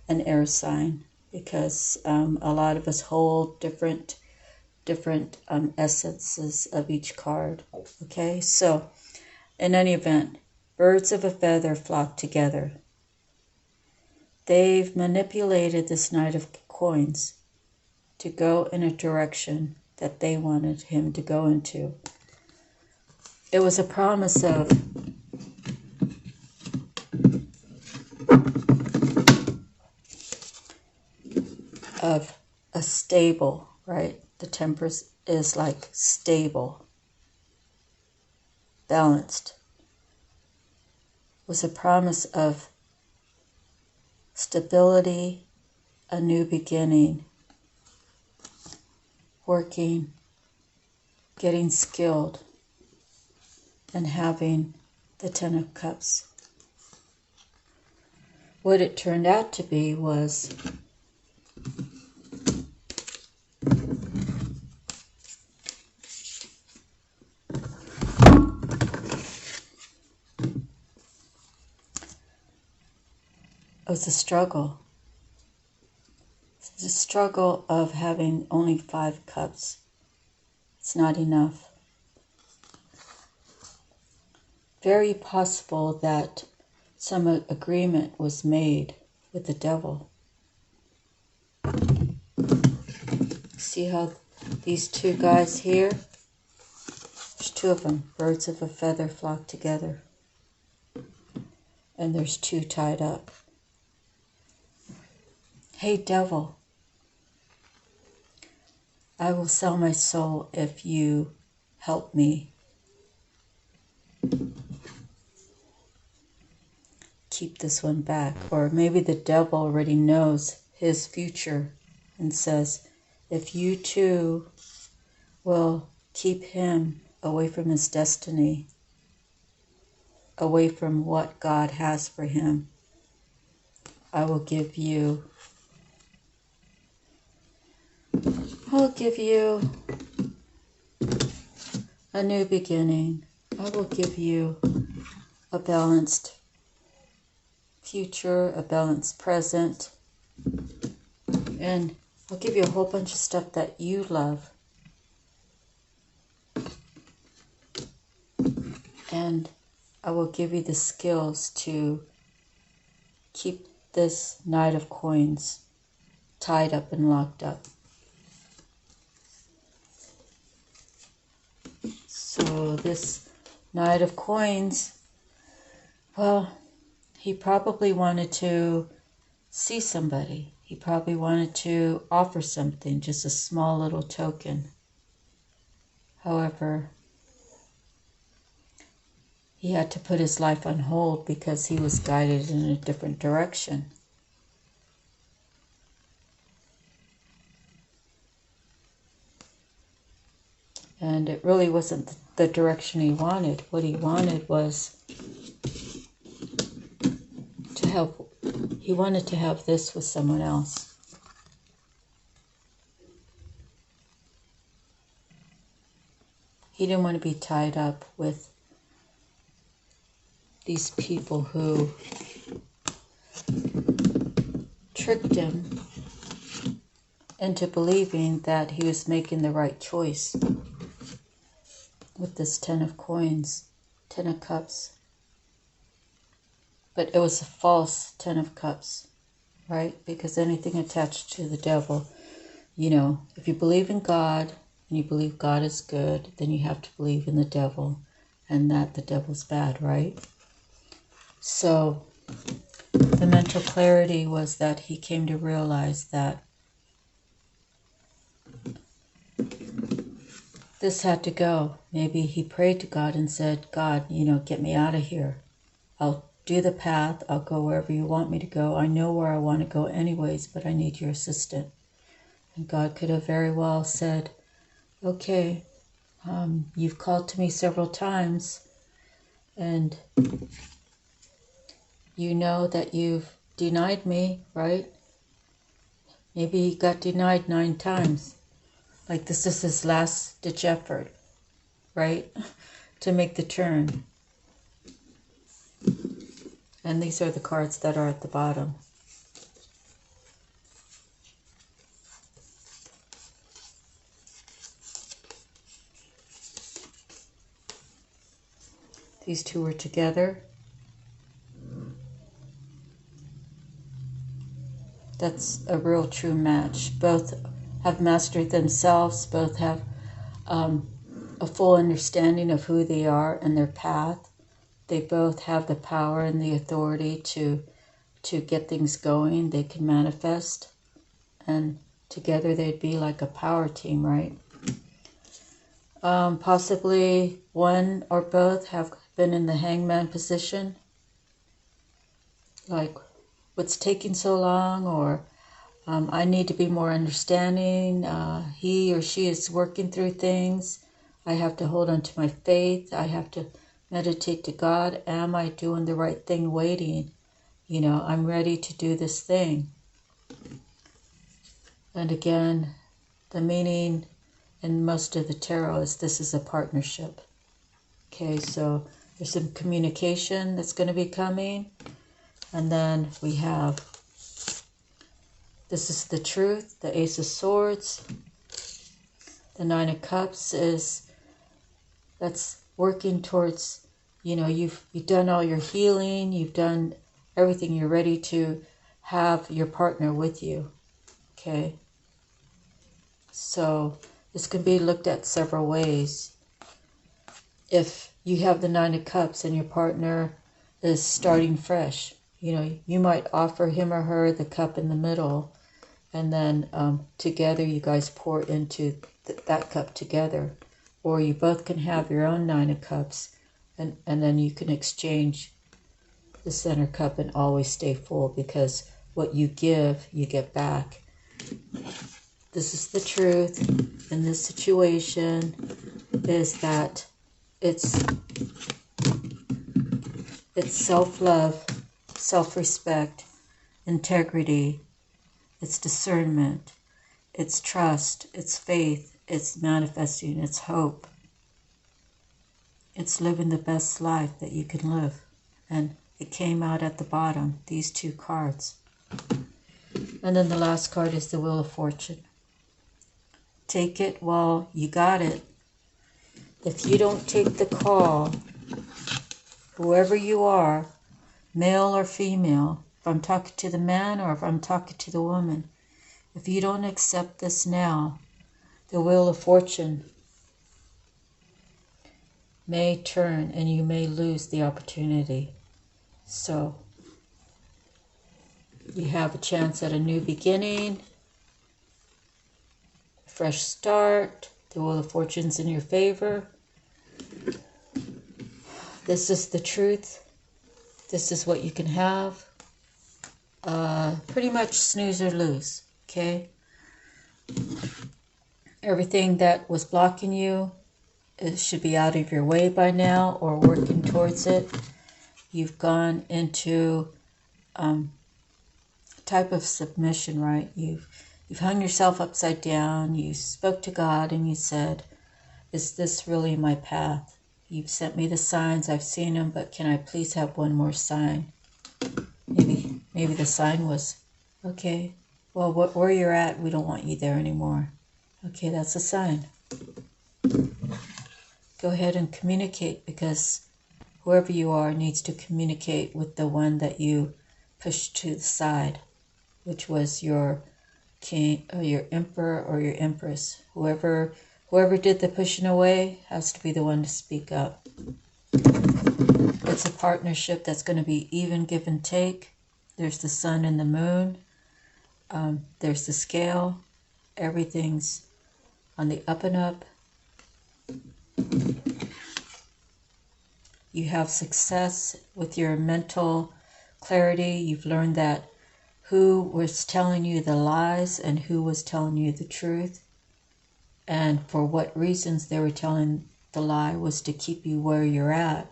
an air sign, because a lot of us hold different essences of each card. Okay, so in any event, birds of a feather flock together. They've manipulated this Knight of Coins to go in a direction that they wanted him to go into. It was a promise of a stable, right? The Temperance is like stable, balanced. It was a promise of stability, a new beginning, working, getting skilled, and having the Ten of Cups. What it turned out to be was a struggle. It's a struggle of having only 5 cups. It's not enough. very possible that some agreement was made with the devil. See how these two guys here, there's two of them, birds of a feather flock together. And there's two tied up. Hey, devil, I will sell my soul if you help me keep this one back. Or maybe the devil already knows his future and says, if you two will keep him away from his destiny, away from what God has for him, I'll give you a new beginning. I will give you a balanced future, a balanced present, and I'll give you a whole bunch of stuff that you love. And I will give you the skills to keep this Knight of Coins tied up and locked up. So this Knight of Coins, well, he probably wanted to see somebody. He probably wanted to offer something, just a small little token. However, he had to put his life on hold because he was guided in a different direction. And it really wasn't the direction he wanted. What he wanted was to help. He wanted to have this with someone else. He didn't want to be tied up with these people who tricked him into believing that he was making the right choice with this 10 of coins, 10 of cups. But it was a false 10 of cups, right? Because anything attached to the devil, you know, if you believe in God and you believe God is good, then you have to believe in the devil and that the devil's bad, right? So the mental clarity was that he came to realize that this had to go. Maybe he prayed to God and said, God, you know, get me out of here. I'll do the path. I'll go wherever you want me to go. I know where I want to go anyways, but I need your assistance. And God could have very well said, okay, you've called to me several times and you know that you've denied me, right? Maybe he got denied 9 times. Like this is his last ditch effort, right? To make the turn. And these are the cards that are at the bottom. These two were together. That's a real true match. Both have mastered themselves. Both have a full understanding of who they are and their path. They both have the power and the authority to get things going. They can manifest. And together they'd be like a power team, right? Possibly one or both have been in the hangman position. Like, what's taking so long? Or I need to be more understanding. He or she is working through things. I have to hold on to my faith. I have to meditate to God. Am I doing the right thing? Waiting. You know, I'm ready to do this thing. And again, the meaning in most of the tarot is this is a partnership. Okay, so there's some communication that's going to be coming. And then we have, this is the truth, the Ace of Swords. The 9 of Cups is, that's working towards, You know, you've done all your healing, you've done everything, you're ready to have your partner with you. Okay? So this can be looked at several ways. If you have the Nine of Cups and your partner is starting fresh, you know, you might offer him or her the cup in the middle, and then together you guys pour into that cup together. Or you both can have your own Nine of Cups, and then you can exchange the center cup and always stay full, because what you give, you get back. This is the truth in this situation, is that it's self-love, self-respect, integrity, it's discernment, it's trust, it's faith, it's manifesting, it's hope. It's living the best life that you can live. And it came out at the bottom, these two cards. And then the last card is the Wheel of Fortune. Take it while you got it. If you don't take the call, whoever you are, male or female, if I'm talking to the man or if I'm talking to the woman, if you don't accept this now, the Wheel of Fortune may turn and you may lose the opportunity. So you have a chance at a new beginning, a fresh start. The Wheel of Fortune's in your favor. This is the truth. This is what you can have. Pretty much snooze or lose, okay? Everything that was blocking you, it should be out of your way by now, or working towards it. You've gone into type of submission, right? You've hung yourself upside down. You spoke to God and you said, is this really my path? You've sent me the signs, I've seen them, but can I please have one more sign? Maybe the sign was, okay, well, where you're at, we don't want you there anymore. Okay, that's a sign. Go ahead and communicate, because whoever you are needs to communicate with the one that you pushed to the side, which was your king, or your emperor, or your empress. Whoever did the pushing away has to be the one to speak up. It's a partnership that's going to be even give and take. There's the sun and the moon. There's the scale. Everything's on the up and up. You have success with your mental clarity. You've learned that who was telling you the lies and who was telling you the truth, and for what reasons they were telling the lie was to keep you where you're at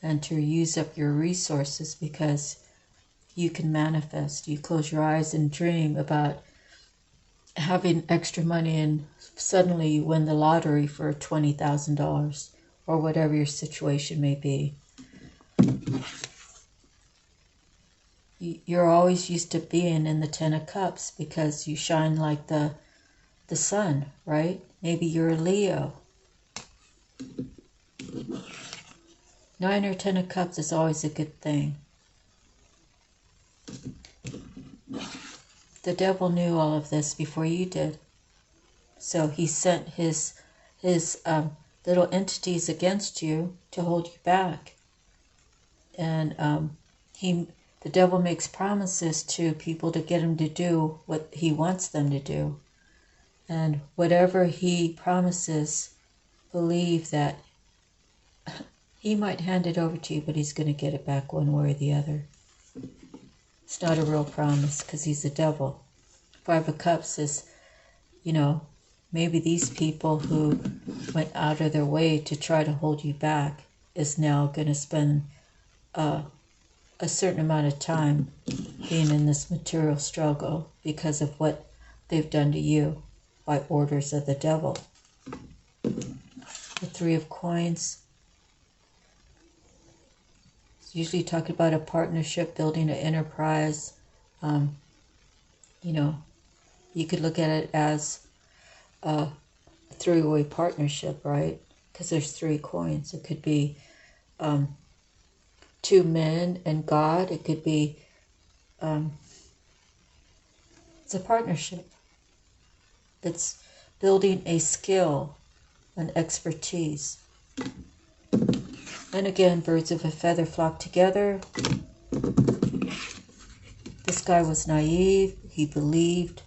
and to use up your resources, because you can manifest. You close your eyes and dream about having extra money, and suddenly you win the lottery for $20,000 or whatever your situation may be. You're always used to being in the Ten of Cups because you shine like the sun, right? Maybe you're a Leo. 9 or 10 of Cups is always a good thing. The devil knew all of this before you did. So he sent his little entities against you to hold you back. And the devil makes promises to people to get him to do what he wants them to do. And whatever he promises, believe that he might hand it over to you, but he's going to get it back one way or the other. It's not a real promise because he's the devil. 5 of Cups is, maybe these people who went out of their way to try to hold you back is now going to spend a certain amount of time being in this material struggle because of what they've done to you by orders of the devil. The 3 of Coins. It's usually talking about a partnership, building an enterprise. You could look at it as a 3-way partnership, right? Because there's 3 coins. It could be two men and God. It could be, it's a partnership. It's building a skill, an expertise. And again, birds of a feather flock together. This guy was naive. He believed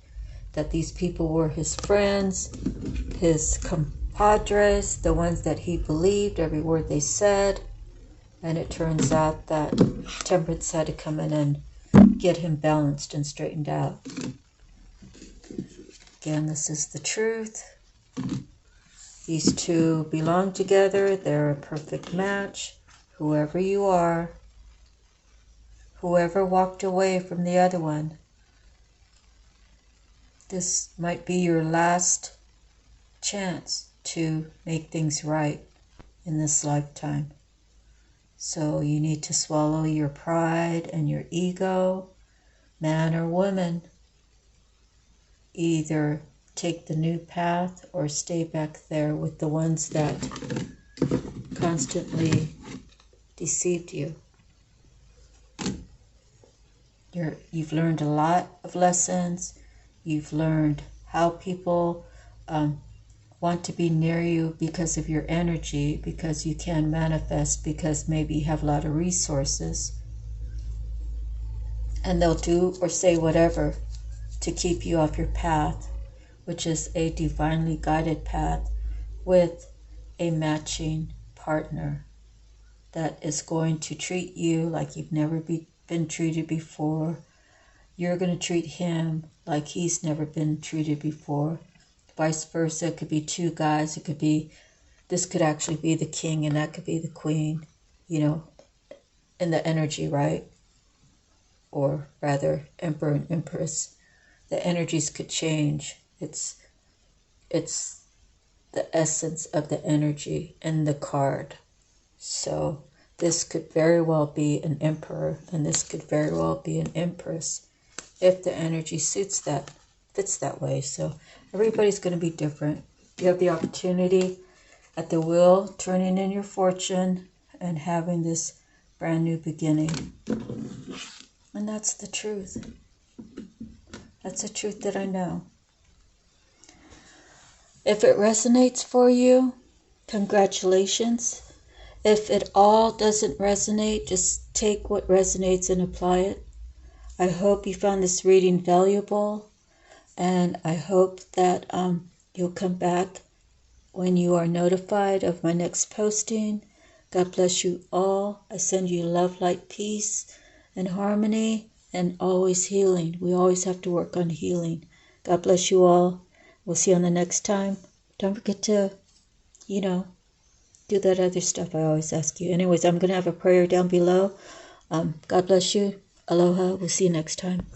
that these people were his friends, his compadres, the ones that he believed, every word they said. And it turns out that Temperance had to come in and get him balanced and straightened out. Again, this is the truth. These two belong together. They're a perfect match. Whoever you are, whoever walked away from the other one, this might be your last chance to make things right in this lifetime. So you need to swallow your pride and your ego, man or woman. Either take the new path or stay back there with the ones that constantly deceived you. You've learned a lot of lessons. You've learned how people want to be near you because of your energy, because you can manifest, because maybe you have a lot of resources. And they'll do or say whatever to keep you off your path, which is a divinely guided path with a matching partner that is going to treat you like you've never been treated before. You're going to treat him like he's never been treated before. Vice versa. It could be two guys. It could be, this could actually be the king and that could be the queen, you know, in the energy, right? Or rather, emperor and empress. The energies could change. It's the essence of the energy in the card. So this could very well be an emperor and this could very well be an empress if the energy fits that way. So everybody's going to be different. You have the opportunity at the wheel, turning in your fortune and having this brand new beginning. And that's the truth. That's the truth that I know. If it resonates for you, congratulations. If it all doesn't resonate, just take what resonates and apply it. I hope you found this reading valuable, and I hope that you'll come back when you are notified of my next posting. God bless you all. I send you love, light, peace, and harmony, and always healing. We always have to work on healing. God bless you all. We'll see you on the next time. Don't forget to, do that other stuff I always ask you. Anyways, I'm going to have a prayer down below. God bless you. Aloha. We'll see you next time.